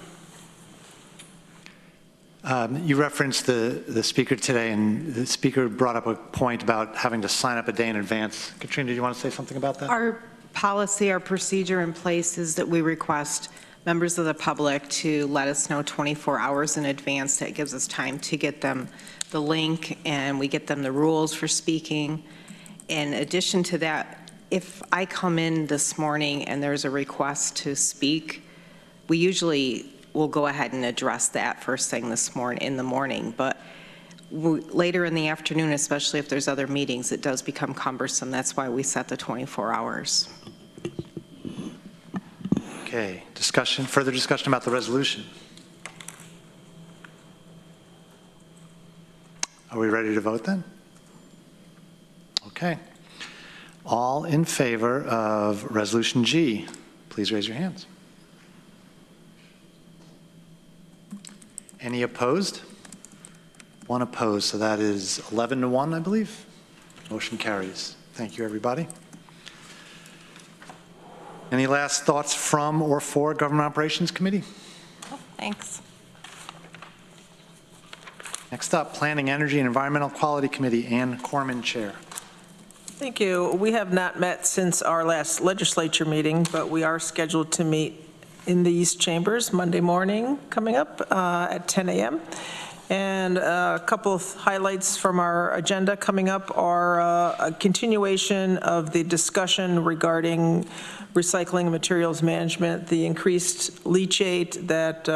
Speaker 1: You referenced the speaker today, and the speaker brought up a point about having to sign up a day in advance. Katrina, do you want to say something about that?
Speaker 3: Our policy, our procedure in place is that we request members of the public to let us know 24 hours in advance. That gives us time to get them the link, and we get them the rules for speaking. In addition to that, if I come in this morning and there's a request to speak, we usually will go ahead and address that first thing in the morning. But later in the afternoon, especially if there's other meetings, it does become cumbersome. That's why we set the 24 hours.
Speaker 1: Okay, further discussion about the resolution. Are we ready to vote then? Okay. All in favor of Resolution G, please raise your hands. Any opposed? One opposed, so that is 11-1, I believe. Motion carries. Thank you, everybody. Any last thoughts from or for Government Operations Committee?
Speaker 18: Oh, thanks.
Speaker 1: Next up, Planning, Energy, and Environmental Quality Committee, Ann Corman, Chair.
Speaker 9: Thank you. We have not met since our last legislature meeting, but we are scheduled to meet in the East Chambers Monday morning coming up at 10 a.m. And a couple of highlights from our agenda coming up are a continuation of the discussion regarding recycling and materials management, the increased leachate that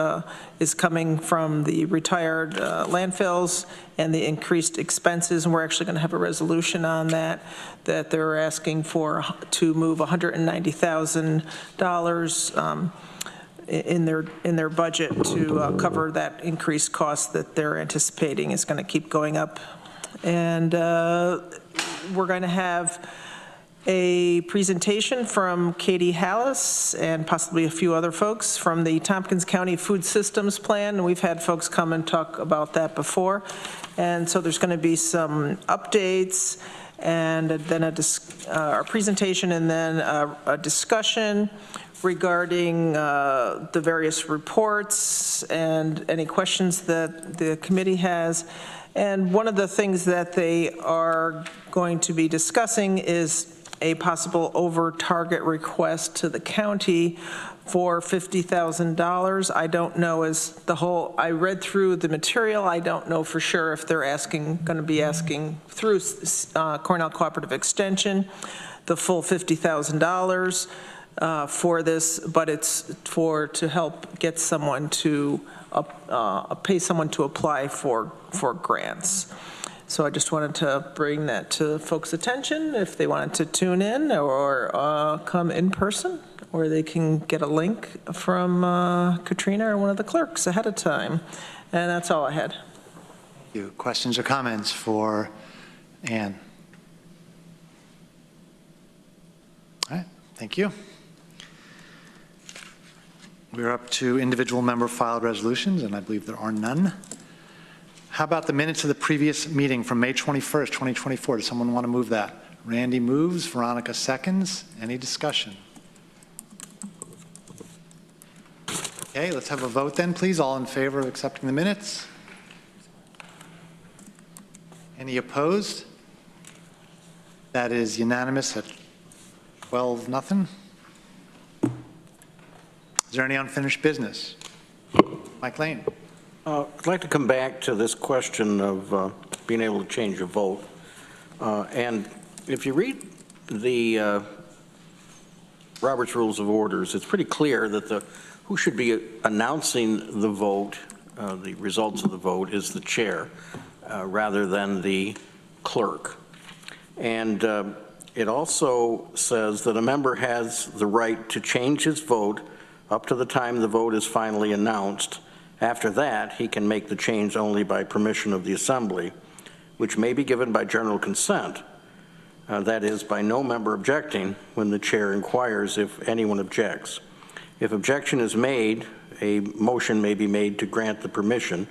Speaker 9: is coming from the retired landfills, and the increased expenses. And we're actually going to have a resolution on that they're asking for to move $190,000 in their budget to cover that increased cost that they're anticipating is going to keep going up. And we're going to have a presentation from Katie Hallis and possibly a few other folks from the Tompkins County Food Systems Plan. We've had folks come and talk about that before. And so there's going to be some updates and then a presentation and then a discussion regarding the various reports and any questions that the committee has. And one of the things that they are going to be discussing is a possible over-target request to the county for $50,000. I don't know I read through the material. I don't know for sure if they're going to be asking through Cornell Cooperative Extension the full $50,000 for this, but it's to help get someone to pay someone to apply for grants. So I just wanted to bring that to folks' attention if they wanted to tune in or come in person, or they can get a link from Katrina or one of the clerks ahead of time. And that's all I had.
Speaker 1: Thank you. Questions or comments for Ann? All right, thank you. We're up to individual member filed resolutions, and I believe there are none. How about the minutes of the previous meeting from May 21st, 2024? Does someone want to move that? Randy moves, Veronica seconds. Any discussion? Okay, let's have a vote then, please. All in favor of accepting the minutes? Any opposed? That is unanimous at 12-0. Is there any unfinished business? Mike Lane.
Speaker 11: I'd like to come back to this question of being able to change your vote. And if you read the Robert's Rules of Orders, it's pretty clear that who should be announcing the vote, the results of the vote, is the chair rather than the clerk. And it also says that a member has the right to change his vote up to the time the vote is finally announced. After that, he can make the change only by permission of the assembly, which may be given by general consent. That is, by no member objecting when the chair inquires if anyone objects. If objection is made, a motion may be made to grant the permission,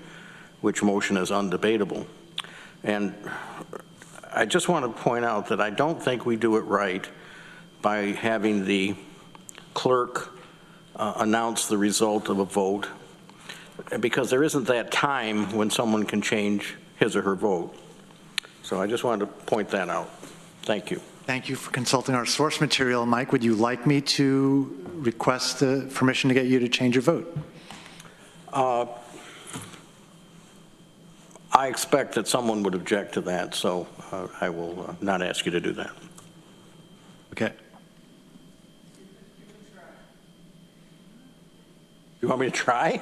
Speaker 11: which motion is undebatable. And I just want to point out that I don't think we do it right by having the clerk announce the result of a vote, because there isn't that time when someone can change his or her vote. So I just wanted to point that out. Thank you.
Speaker 1: Thank you for consulting our source material. Mike, would you like me to request permission to get you to change your vote?
Speaker 11: I expect that someone would object to that, so I will not ask you to do that.
Speaker 1: Okay.
Speaker 11: You want me to try?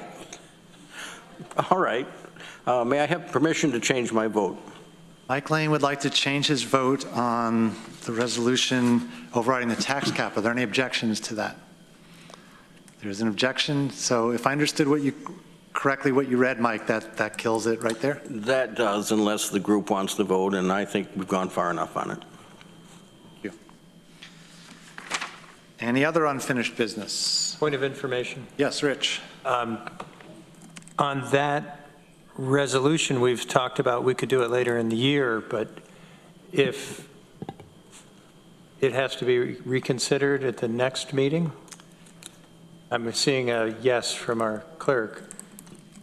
Speaker 11: All right. May I have permission to change my vote?
Speaker 1: Mike Lane would like to change his vote on the resolution overriding the tax cap. Are there any objections to that? There's an objection. So if I understood correctly what you read, Mike, that kills it right there?
Speaker 11: That does, unless the group wants to vote, and I think we've gone far enough on it.
Speaker 1: Thank you. Any other unfinished business?
Speaker 12: Point of information.
Speaker 1: Yes, Rich.
Speaker 12: On that resolution we've talked about, we could do it later in the year, but if it has to be reconsidered at the next meeting, I'm seeing a yes from our clerk.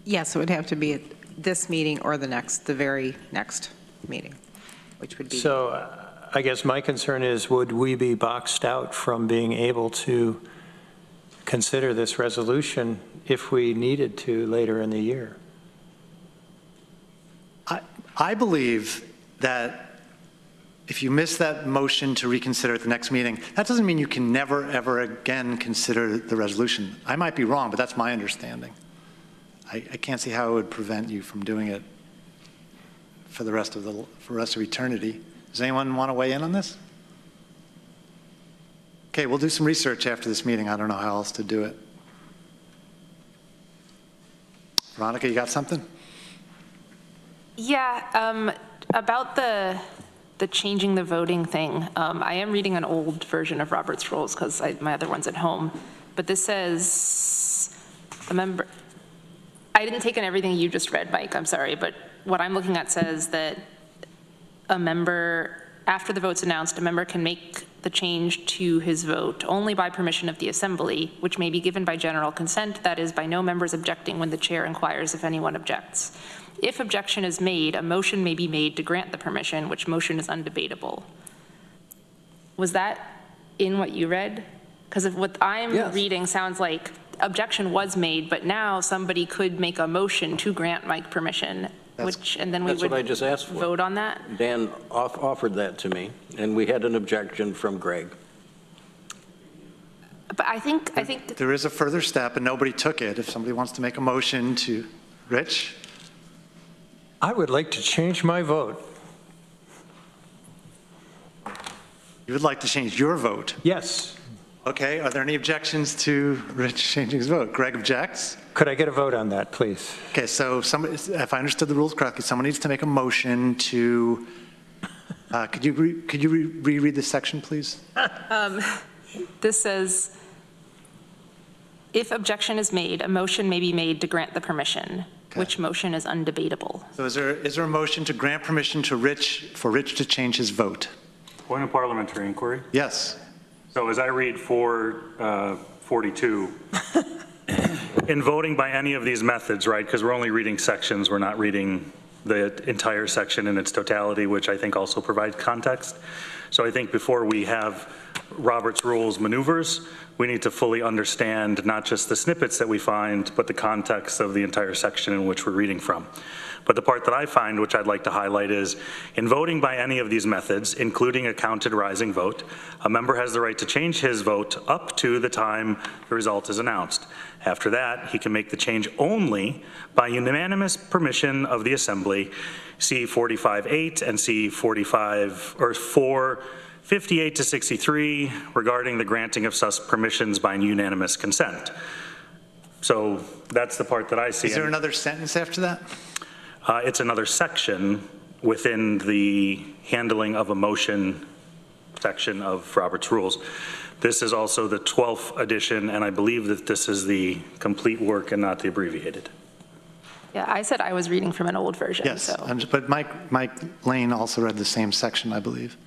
Speaker 3: Yes, it would have to be at this meeting or the very next meeting, which would be.
Speaker 12: So I guess my concern is, would we be boxed out from being able to consider this resolution if we needed to later in the year?
Speaker 1: I believe that if you miss that motion to reconsider at the next meeting, that doesn't mean you can never, ever again consider the resolution. I might be wrong, but that's my understanding. I can't see how it would prevent you from doing it for the rest of eternity. Does anyone want to weigh in on this? Okay, we'll do some research after this meeting. I don't know how else to do it. Veronica, you got something?
Speaker 4: Yeah, about the changing the voting thing. I am reading an old version of Robert's Rules because my other one's at home. But this says, a member, I didn't take in everything you just read, Mike, I'm sorry, but what I'm looking at says that a member, after the vote's announced, a member can make the change to his vote only by permission of the assembly, which may be given by general consent, that is, by no members objecting when the chair inquires if anyone objects. If objection is made, a motion may be made to grant the permission, which motion is undebatable. Was that in what you read? Because what I'm reading sounds like objection was made, but now somebody could make a motion to grant Mike permission, and then we would
Speaker 11: That's what I just asked for.
Speaker 4: Vote on that?
Speaker 11: Dan offered that to me, and we had an objection from Greg.
Speaker 4: But I think
Speaker 1: There is a further step, and nobody took it. If somebody wants to make a motion to, Rich?
Speaker 12: I would like to change my vote.
Speaker 1: You would like to change your vote?
Speaker 12: Yes.
Speaker 1: Okay, are there any objections to Rich changing his vote? Greg objects?
Speaker 12: Could I get a vote on that, please?
Speaker 1: Okay, so somebody, if I understood the rules correctly, someone needs to make a motion to, could you reread this section, please?
Speaker 4: this says, if objection is made, a motion may be made to grant the permission, which motion is undebatable.
Speaker 1: So is there a motion to grant permission to for Rich to change his vote?
Speaker 16: Point of parliamentary inquiry.
Speaker 1: Yes.
Speaker 16: So as I read 442, in voting by any of these methods, right, because we're only reading sections, we're not reading the entire section in its totality, which I think also provides context. So I think before we have Robert's Rules maneuvers, we need to fully understand not just the snippets that we find, but the context of the entire section in which we're reading from. But the part that I find, which I'd like to highlight, is in voting by any of these methods, including a counted rising vote, a member has the right to change his vote up to the time the result is announced. After that, he can make the change only by unanimous permission of the Assembly, see 45.8 and see 458 to 63 regarding the granting of such permissions by unanimous consent. So that's the part that I see.
Speaker 1: Is there another sentence after that?
Speaker 16: It's another section within the handling of a motion section of Robert's Rules. This is also the 12th edition, and I believe that this is the complete work and not the abbreviated.
Speaker 4: Yeah, I said I was reading from an old version.
Speaker 1: Yes,
Speaker 4: So.
Speaker 1: but Mike Lane also read the same section, I believe.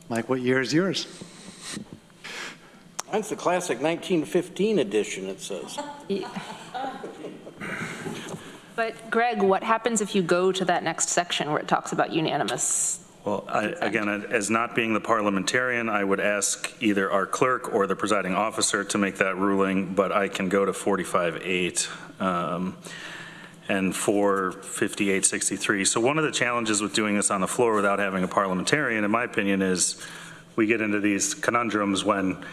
Speaker 1: Mike, what year is yours?
Speaker 11: That's the classic 1915 edition, it says.
Speaker 4: Yeah. But Greg, what happens if you go to that next section where it talks about unanimous?
Speaker 16: Well, again, as not being the parliamentarian, I would ask either our clerk or the presiding officer to make that ruling, but I can go to 45.8 and 458.63. So one of the challenges with doing this on the floor without having a parliamentarian, in my opinion, is we get into these conundrums when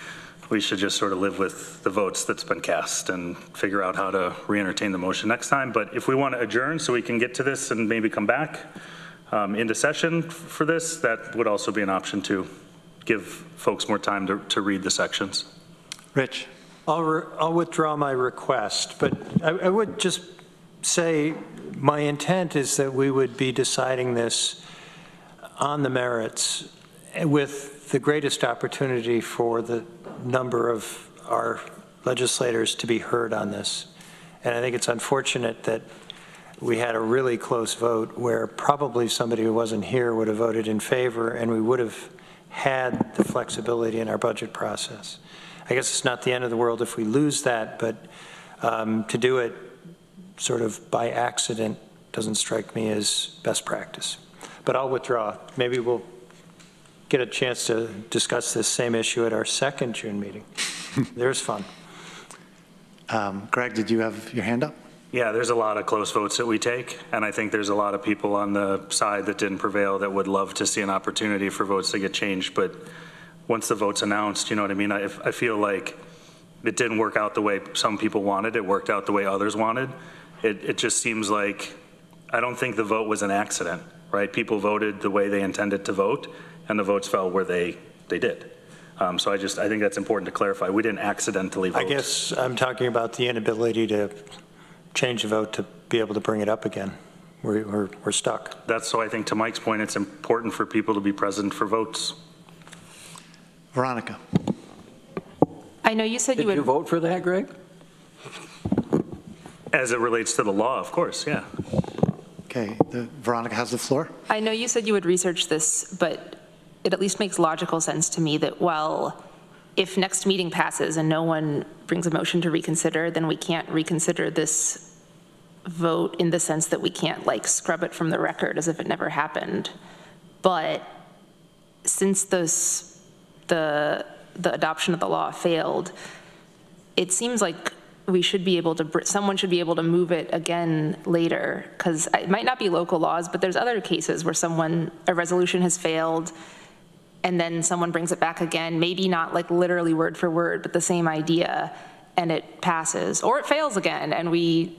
Speaker 16: we should just sort of live with the votes that's been cast and figure out how to re-entertain the motion next time. But if we want to adjourn so we can get to this and maybe come back into session for this, that would also be an option to give folks more time to read the sections.
Speaker 1: Rich?
Speaker 12: I'll withdraw my request, but I would just say my intent is that we would be deciding this on the merits with the greatest opportunity for the number of our legislators to be heard on this. And I think it's unfortunate that we had a really close vote where probably somebody who wasn't here would have voted in favor, and we would have had the flexibility in our budget process. I guess it's not the end of the world if we lose that, but to do it sort of by accident doesn't strike me as best practice. But I'll withdraw. Maybe we'll get a chance to discuss this same issue at our second June meeting. There's fun.
Speaker 1: Greg, did you have your hand up?
Speaker 16: Yeah, there's a lot of close votes that we take, and I think there's a lot of people on the side that didn't prevail that would love to see an opportunity for votes to get changed, but once the vote's announced, you know what I mean? I feel like it didn't work out the way some people wanted. It worked out the way others wanted. It just seems like, I don't think the vote was an accident, right? People voted the way they intended to vote, and the votes fell where they did. So I think that's important to clarify. We didn't accidentally vote.
Speaker 12: I guess I'm talking about the inability to change the vote to be able to bring it up again. We're stuck.
Speaker 16: That's so I think to Mike's point, it's important for people to be present for votes.
Speaker 1: Veronica.
Speaker 4: I know you said you would.
Speaker 11: Did you vote for that, Greg?
Speaker 16: As it relates to the law, of course, yeah.
Speaker 1: Okay, Veronica has the floor.
Speaker 4: I know you said you would research this, but it at least makes logical sense to me that, well, if next meeting passes and no one brings a motion to reconsider, then we can't reconsider this vote in the sense that we can't like scrub it from the record as if it never happened. But since the adoption of the law failed, it seems like we should be able to, someone should be able to move it again later, because it might not be local laws, but there's other cases where a resolution has failed and then someone brings it back again, maybe not like literally word for word, but the same idea, and it passes, or it fails again, and we're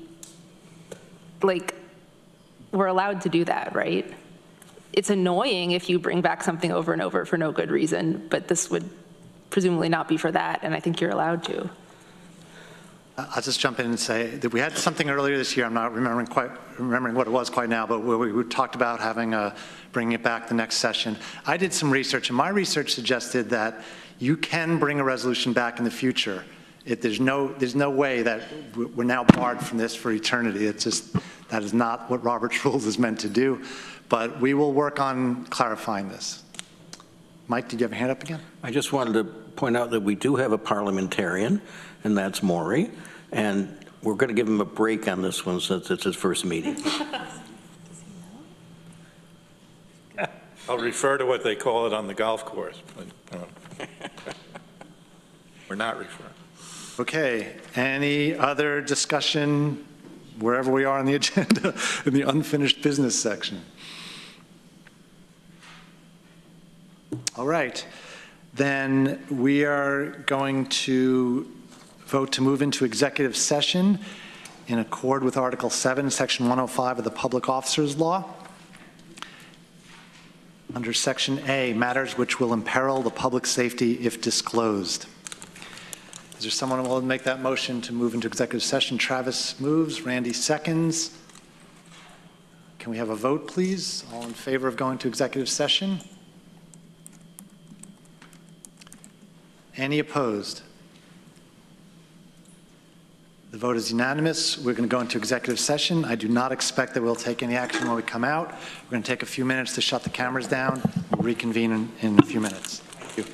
Speaker 4: allowed to do that, right? It's annoying if you bring back something over and over for no good reason, but this would presumably not be for that, and I think you're allowed to.
Speaker 1: I'll just jump in and say that we had something earlier this year, I'm not remembering what it was quite now, but we talked about bringing it back the next session. I did some research, and my research suggested that you can bring a resolution back in the future. There's no way that we're now barred from this for eternity. It's just, that is not what Robert's Rules is meant to do, but we will work on clarifying this. Mike, did you have a hand up again?
Speaker 11: I just wanted to point out that we do have a parliamentarian, and that's Maury, and we're going to give him a break on this one since it's his first meeting.
Speaker 14: I'll refer to what they call it on the golf course. But, we're not referring.
Speaker 1: Okay, any other discussion wherever we are on the agenda in the unfinished business section? All right, then we are going to vote to move into executive session in accord with Article 7, Section 105 of the Public Officers Law. Under Section A, matters which will imperil the public safety if disclosed. Is there someone who will make that motion to move into executive session? Travis moves, Randy seconds. Can we have a vote, please? All in favor of going to executive session? Any opposed? The vote is unanimous. We're going to go into executive session. I do not expect that we'll take any action when we come out. We're going to take a few minutes to shut the cameras down. We'll reconvene in a few minutes. Thank you.